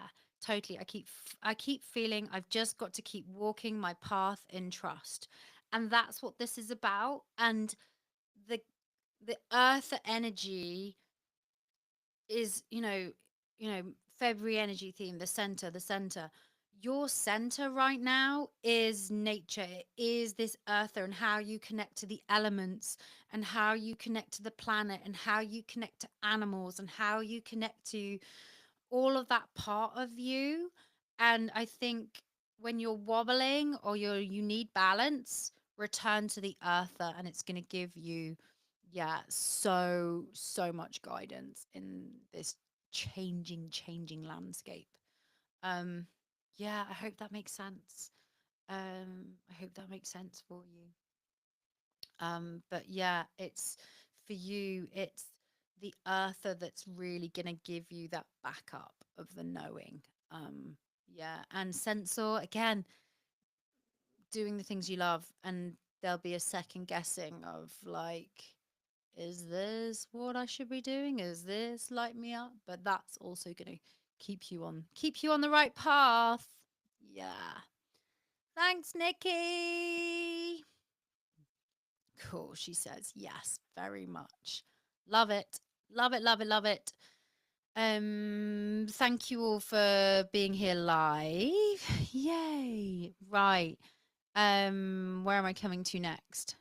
totally. I keep feeling I've just got to keep walking my path in trust, and that's what this is about. And the earth energy is, February energy theme, the center. Your center right now is nature. It is this earther, and how you connect to the elements, and how you connect to the planet, and how you connect to animals, and how you connect to all of that part of you. And I think when you're wobbling, or you need balance, return to the earther, and it's going to give you, yeah, so much guidance in this changing landscape. um yeah, I hope that makes sense. I hope that makes sense for you. But yeah, it's for you, it's the earther that's really gonna give you that backup of the knowing. Yeah, and sensor again, doing the things you love, and there'll be a second guessing of like, is this what I should be doing? Is this light me up? But that's also gonna keep you on the right path. Yeah. Thanks, Nikki. Cool, she says. Yes, very much. Love it. Love it, love it, love it. Thank you all for being here live. Yay. Right. Where am I coming to next?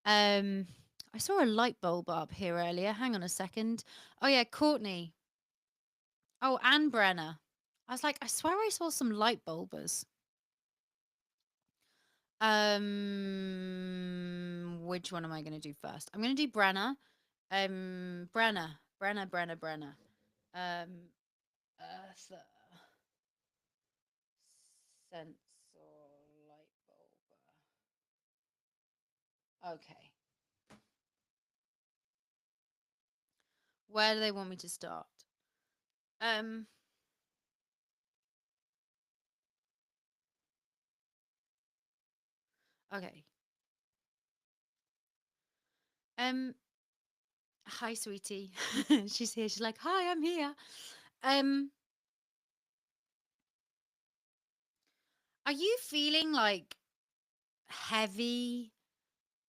Um, I saw a light bulb up here earlier. Hang on a second. Oh yeah, Courtney. Oh, and Brenna. I was like, I swear I saw some light bulbers. Which one am I going to do first? I'm going to do Brenna. Brenna. Um, Earth sensor light bulb. Okay. Where do they want me to start? Um, okay. Um, Hi, sweetie. She's here. She's like, hi, I'm here. Um, are you feeling like heavy?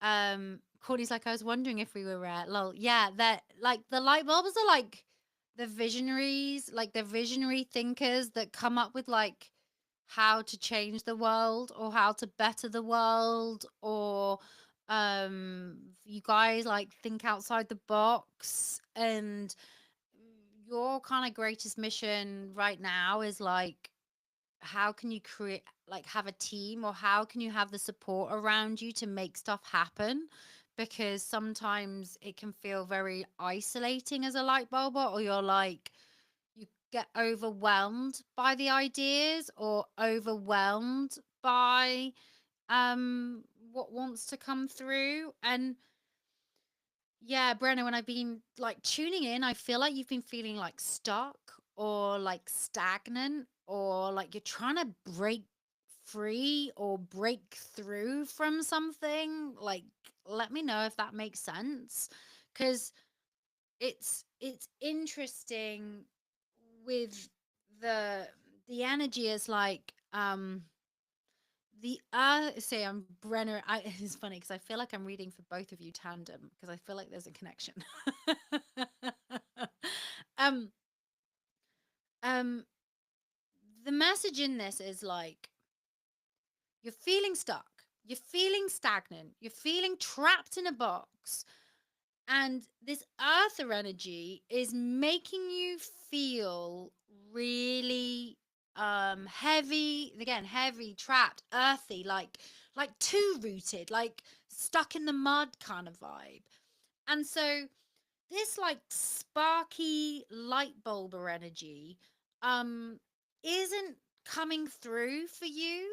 Courtney's like, I was wondering if we were lol. Yeah, that like the light bulbs are like the visionaries, like the visionary thinkers that come up with like how to change the world, or how to better the world, or you guys like think outside the box. And your kind of greatest mission right now is like, how can you create, like have a team, or how can you have the support around you to make stuff happen? Because sometimes it can feel very isolating as a light bulb, or you're like, you get overwhelmed by the ideas, or overwhelmed by what wants to come through. And yeah, Brenna, when I've been like tuning in, I feel like you've been feeling like stuck, or like stagnant, or like you're trying to break free or break through from something. Like, let me know if that makes sense. Cause it's interesting with the the energy, is like the say I'm Brenner. It's funny because I feel like I'm reading for both of you tandem, because I feel like there's a connection. um, um, the message in this is like, you're feeling stuck, you're feeling stagnant, you're feeling trapped in a box, and this earther energy is making you feel really heavy, again, heavy, trapped, earthy, like too rooted, like stuck in the mud kind of vibe. And so this like sparky light bulber energy um isn't coming through for you.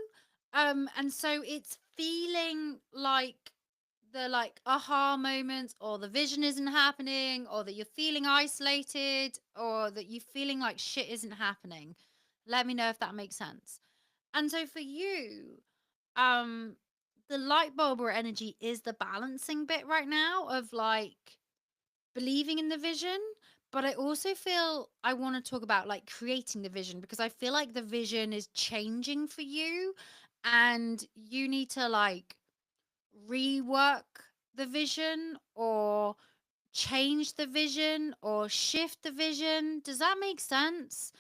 And so it's feeling like the like aha moments, or the vision isn't happening, or that you're feeling isolated, or that you're feeling like shit isn't happening. Let me know if that makes sense. And so for you, um the light bulb or energy is the balancing bit right now of like believing in the vision. But I also feel I want to talk about like creating the vision, because I feel like the vision is changing for you, and you need to like rework the vision, or change the vision, or shift the vision. Does that make sense?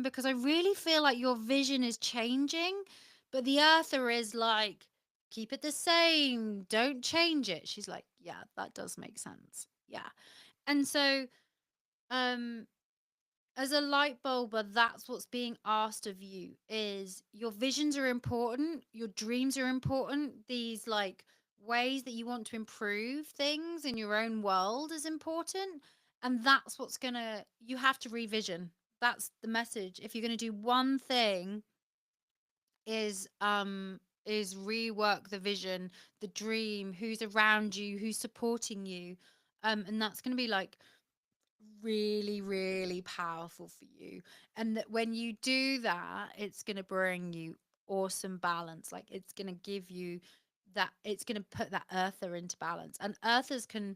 Because I really feel like your vision is changing, but the earther is like, keep it the same, don't change it. She's like, yeah, that does make sense. Yeah. And so, um, as a light bulber, that's what's being asked of you, is your visions are important, your dreams are important, these like ways that you want to improve things in your own world is important. And that's what's gonna, you have to revision. That's the message. If you're gonna do one thing, is rework the vision, the dream, who's around you, who's supporting you. And that's gonna be like really, really powerful for you. And that when you do that, it's going to bring you awesome balance. Like it's going to give you that, it's going to put that earther into balance. And earthers can,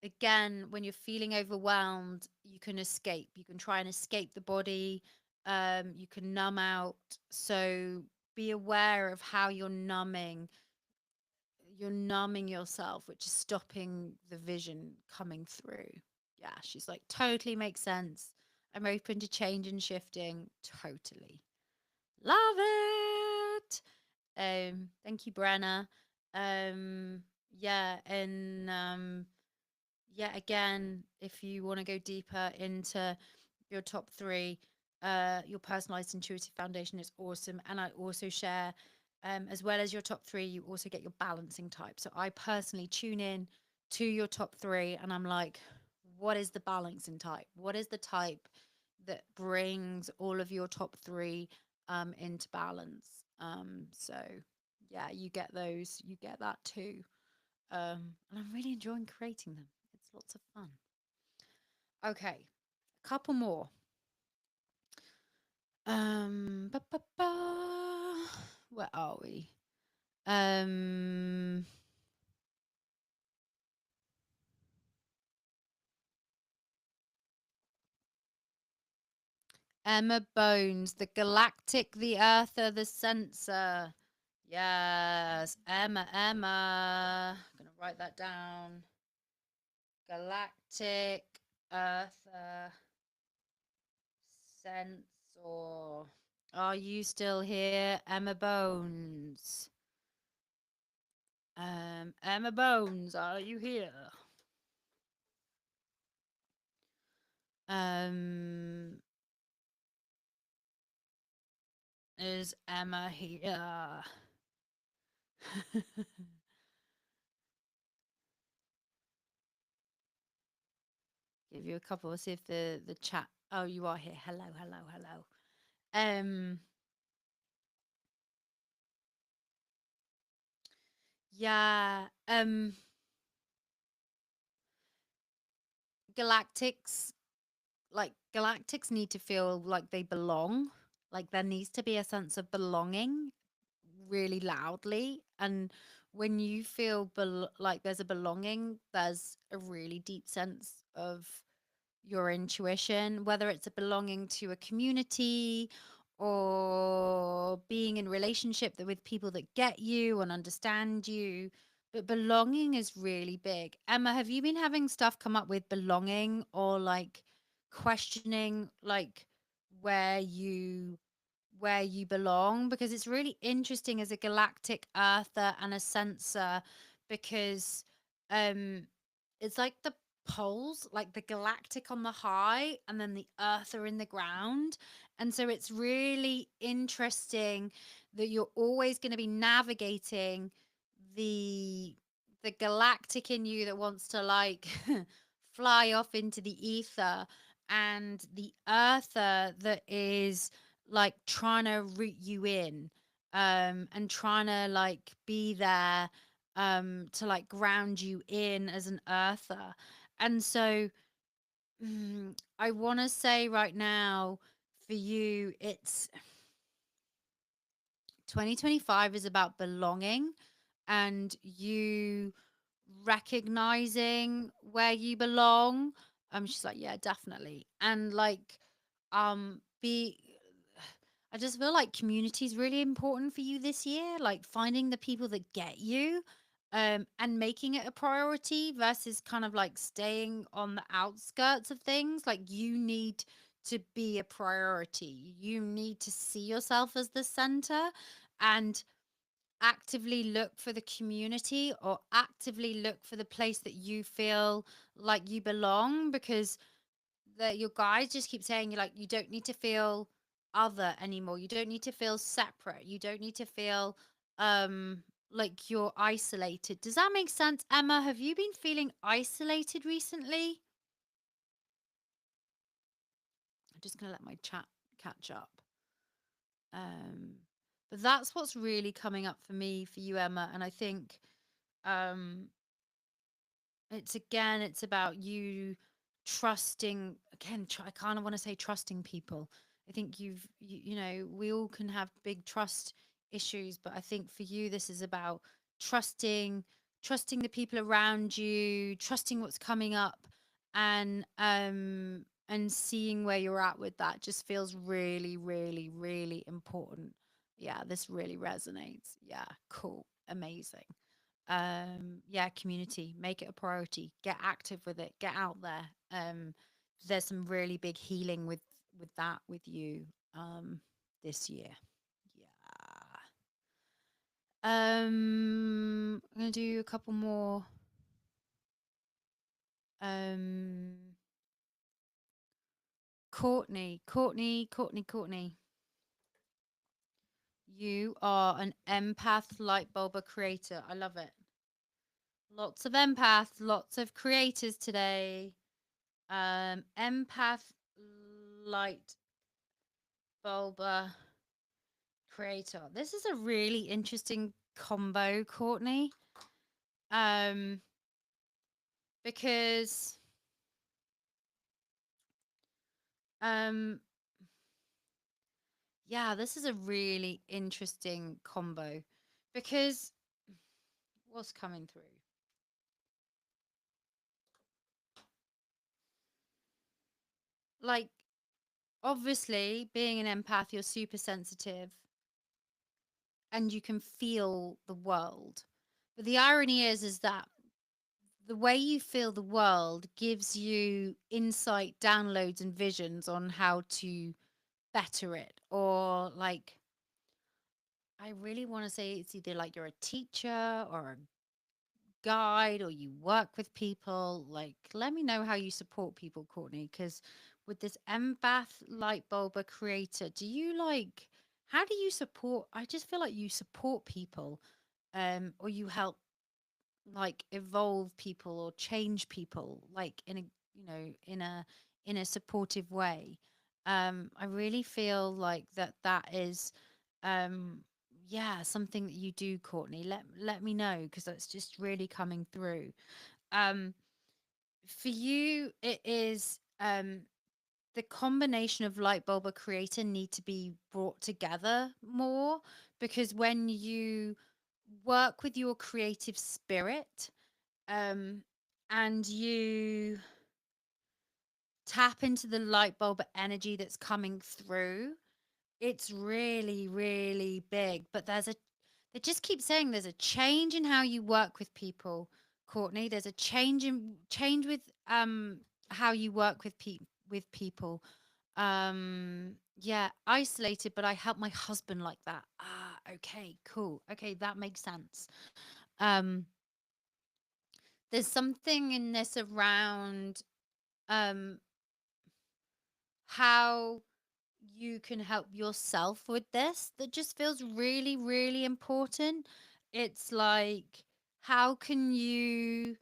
again, when you're feeling overwhelmed, you can escape. You can try and escape the body. You can numb out. So be aware of how you're numbing yourself, which is stopping the vision coming through. Yeah, she's like, totally makes sense. I'm open to change and shifting. Totally. Love it. Thank you, Brenna. Um, yeah, and yeah, again, if you want to go deeper into your top three, your personalized intuitive foundation is awesome. And I also share, as well as your top three, you also get your balancing type. So I personally tune in to your top three, and I'm like, what is the balancing type? What is the type that brings all of your top three into balance? So yeah, you get those, you get that too. And I'm really enjoying creating them. It's lots of fun. Okay, a couple more. Ba, ba, ba. Where are we? Um, Emma Bones, the galactic, the earther, the sensor. Yes, Emma. I'm gonna write that down. Galactic, earther, sensor. Are you still here, Emma Bones? Emma Bones, are you here? Um, is Emma here? Give you a couple. See if the chat. Oh, you are here. Hello, hello, hello. Um, yeah. Galactics, like galactics need to feel like they belong. Like there needs to be a sense of belonging really loudly. And when you feel like there's a belonging, there's a really deep sense of your intuition, whether it's a belonging to a community, or being in relationship with people that get you and understand you. But belonging is really big. Emma, have you been having stuff come up with belonging, or like questioning like where you where you belong? Because it's really interesting as a galactic earther and a sensor, because um it's like the poles, like the galactic on the high and then the earther in the ground. And so it's really interesting that you're always going to be navigating the the galactic in you that wants to like fly off into the ether, and the earther that is like trying to root you in, and trying to like be there, to like ground you in as an earther. And so, I want to say right now, for you, it's 2025 is about belonging, and you recognizing where you belong. She's like, yeah, definitely. And like, be I just feel like community is really important for you this year, like finding the people that get you, and making it a priority versus kind of like staying on the outskirts of things. Like, you need to be a priority. You need to see yourself as the center, and actively look for the community, or actively look for the place that you feel like you belong, because your guys just keep saying, you like, you don't need to feel other anymore, you don't need to feel separate, you don't need to feel like you're isolated. Does that make sense, Emma? Have you been feeling isolated recently? I'm just gonna let my chat catch up. um but that's what's really coming up for me, for you, Emma. And I think, um it's about you trusting again. I kind of want to say trusting people. I think you know, we all can have big trust issues, but I think for you this is about trusting, the people around you, trusting what's coming up, and seeing where you're at with that just feels really, really, really important. Yeah, this really resonates. Yeah, cool, amazing. Yeah, community, make it a priority, get active with it, get out there. There's some really big healing with that with you, this year. Yeah. I'm gonna do a couple more. um Courtney, you are an empath light bulb creator. I love it. Lots of empath, lots of creators today. Empath light bulb creator. This is a really interesting combo, Courtney. Um, because um, yeah, this is a really interesting combo, because what's coming through? Like, obviously, being an empath, you're super sensitive and you can feel the world. But the irony is that the way you feel the world gives you insight, downloads, and visions on how to better it. Or like, I really want to say it's either like you're a teacher or a guide, or you work with people. Like, let me know how you support people, Courtney, because with this empath light bulb creator, do you like, how do you support? I just feel like you support people, or you help like evolve people or change people, like in a, you know, in a supportive way. I really feel like that is, um yeah, something that you do, Courtney. Let me know, because that's just really coming through. um for you, it is, the combination of light bulb or creator need to be brought together more, because when you work with your creative spirit, um, and you tap into the light bulb energy that's coming through, it's really, really big. But they just keep saying there's a change in how you work with people, Courtney. There's a change with how you work with people. Yeah, isolated, but I help my husband like that. Ah, okay, cool. Okay, that makes sense. Um, there's something in this around, um how you can help yourself with this that just feels really, really important. It's like, how can you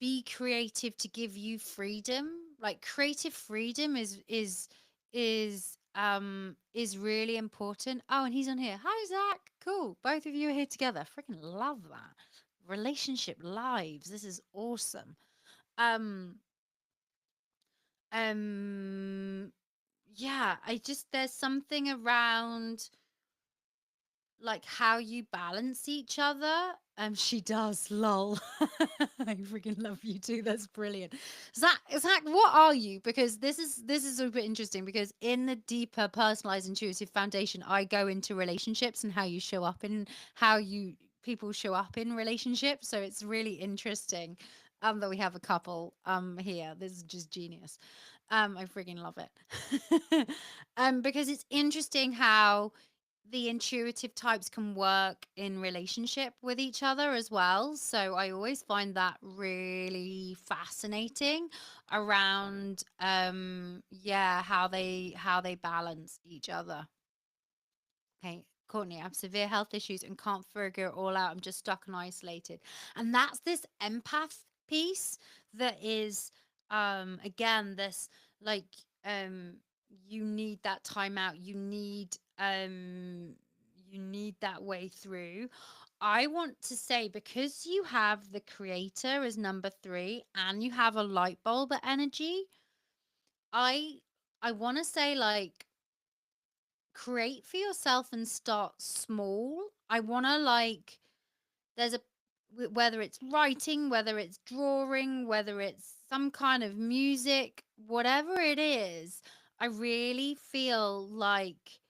be creative to give you freedom? Like creative freedom is really important. Oh, and he's on here. Hi, Zach. Cool. Both of you are here together. Freaking love that. Relationship lives. This is awesome. Um, um, yeah, I just there's something around like how you balance each other. She does, lol. I freaking love you too. That's brilliant. Zach, what are you? Because this is a bit interesting because in the deeper personalized intuitive foundation, I go into relationships and how you show up in how you people show up in relationships. So it's really interesting that we have a couple here. This is just genius. I freaking love it. Because it's interesting how the intuitive types can work in relationship with each other as well. So I always find that really fascinating around yeah, how they balance each other. Okay, Courtney, I have severe health issues and can't figure it all out. I'm just stuck and isolated. And that's this empath piece that is again this like um you need that time out. You need that way through. I want to say because you have the creator as number 3 and you have a light bulb energy, I I want to say like create for yourself and start small. I want to like there's a whether it's writing, whether it's drawing, whether it's some kind of music, whatever it is, I really feel like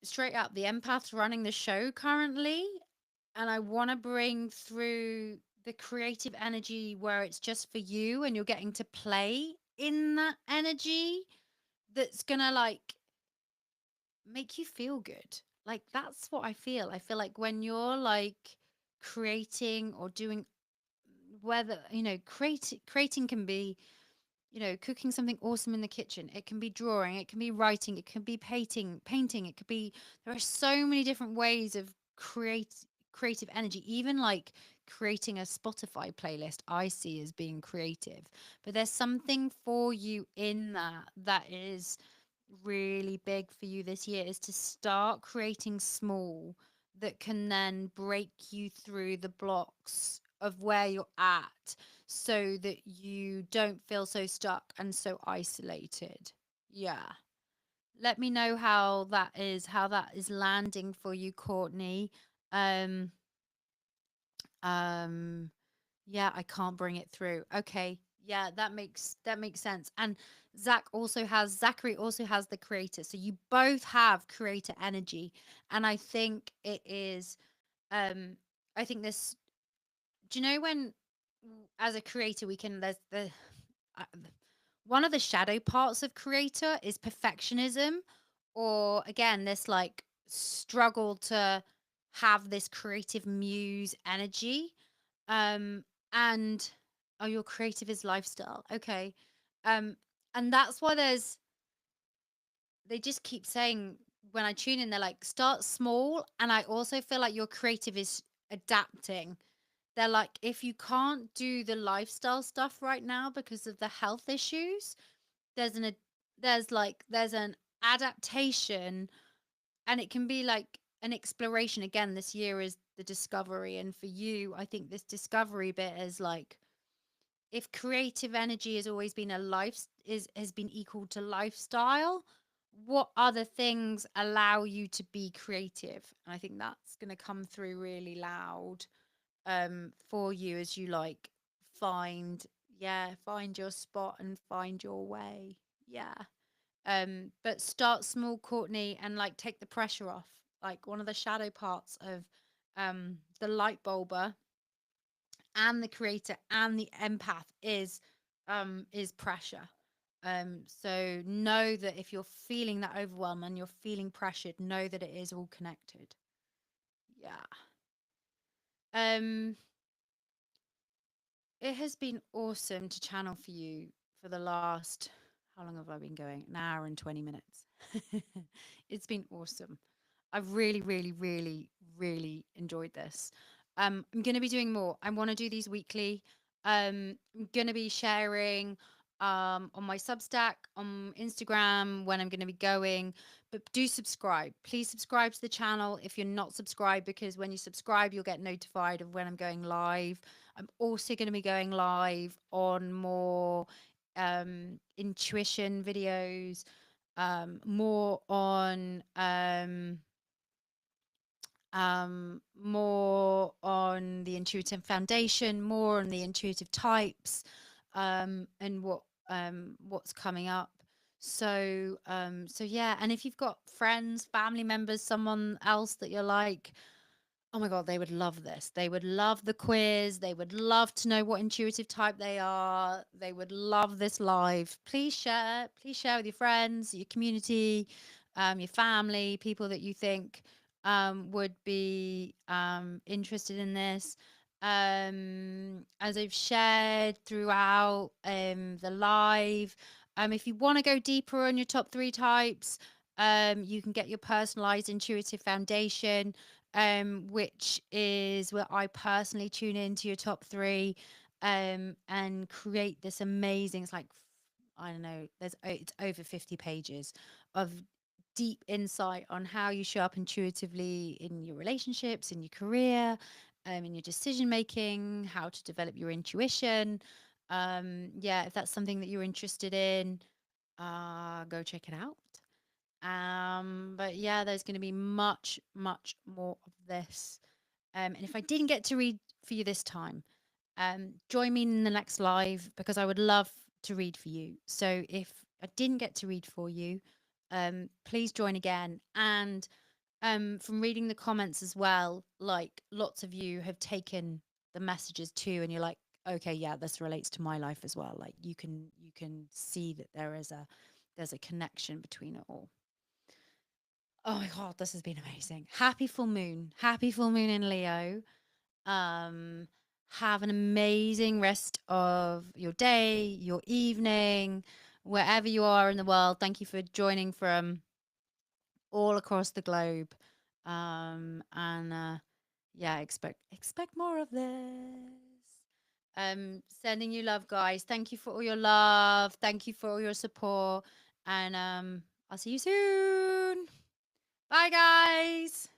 straight up the empath's running the show currently, and I want to bring through the creative energy where it's just for you and you're getting to play in that energy that's gonna like make you feel good. Like that's what I feel. I feel like when you're like creating or doing whether creating can be cooking something awesome in the kitchen. It can be drawing, it can be writing, it can be painting, it could be there are so many different ways of creative energy. Even like creating a Spotify playlist I see as being creative. But there's something for you in that is really big for you this year is to start creating small that can then break you through the blocks of where you're at so that you don't feel so stuck and so isolated. Yeah. Let me know how that is landing for you, Courtney. Um um yeah, I can't bring it through. Okay. Yeah, that makes sense. And Zachary also has the creator. So you both have creator energy. And I think it is um I think this do you know when as a creator we can there's the uh, one of the shadow parts of creator is perfectionism, or again this like struggle to have this creative muse energy. um and oh, your creative is lifestyle. Okay. um and that's why they just keep saying when I tune in, they're like start small, and I also feel like your creative is adapting. They're like, if you can't do the lifestyle stuff right now because of the health issues, there's an there's an adaptation, and it can be like an exploration. Again, this year is the discovery, and for you, I think this discovery bit is like if creative energy has always been a life is has been equal to lifestyle, what other things allow you to be creative? And I think that's going to come through really loud for you as you like find find your spot and find your way. Yeah. But start small, Courtney, and like take the pressure off. Like one of the shadow parts of the light bulber and the creator and the empath is pressure. So know that if you're feeling that overwhelm and you're feeling pressured, know that it is all connected. Yeah. um It has been awesome to channel for you for the last, how long have I been going? An hour and 20 minutes. It's been awesome. I've really, really, really, really enjoyed this. I'm going to be doing more. I want to do these weekly. I'm going to be sharing on my Substack, on Instagram when I'm going to be going. But do subscribe. Please subscribe to the channel if you're not subscribed, because when you subscribe, you'll get notified of when I'm going live. I'm also going to be going live on more intuition videos, more on more on the intuitive foundation, more on the intuitive types, and what's coming up. So yeah, and if you've got friends, family members, someone else that you're like, oh my God, they would love this. They would love the quiz. They would love to know what intuitive type they are. They would love this live. Please share. Please share with your friends, your community, your family, people that you think would be interested in this. As I've shared throughout the live, if you want to go deeper on your top three types, you can get your personalized intuitive foundation, which is where I personally tune into your top three, and create this amazing. It's like, I don't know. It's over 50 pages of deep insight on how you show up intuitively in your relationships, in your career, in your decision making, how to develop your intuition. Yeah, if that's something that you're interested in, go check it out. But yeah, there's going to be much, much more of this. And if I didn't get to read for you this time, join me in the next live, because I would love to read for you. So if I didn't get to read for you, please join again. And from reading the comments as well, like lots of you have taken the messages too, and you're like, okay, yeah, this relates to my life as well. Like you can see that there's a connection between it all. Oh my God, this has been amazing. Happy full moon. Happy full moon in Leo. Um, have an amazing rest of your day, your evening, wherever you are in the world. Thank you for joining from all across the globe. And yeah, expect more of this. Sending you love, guys. Thank you for all your love. Thank you for all your support. And I'll see you soon. Bye, guys.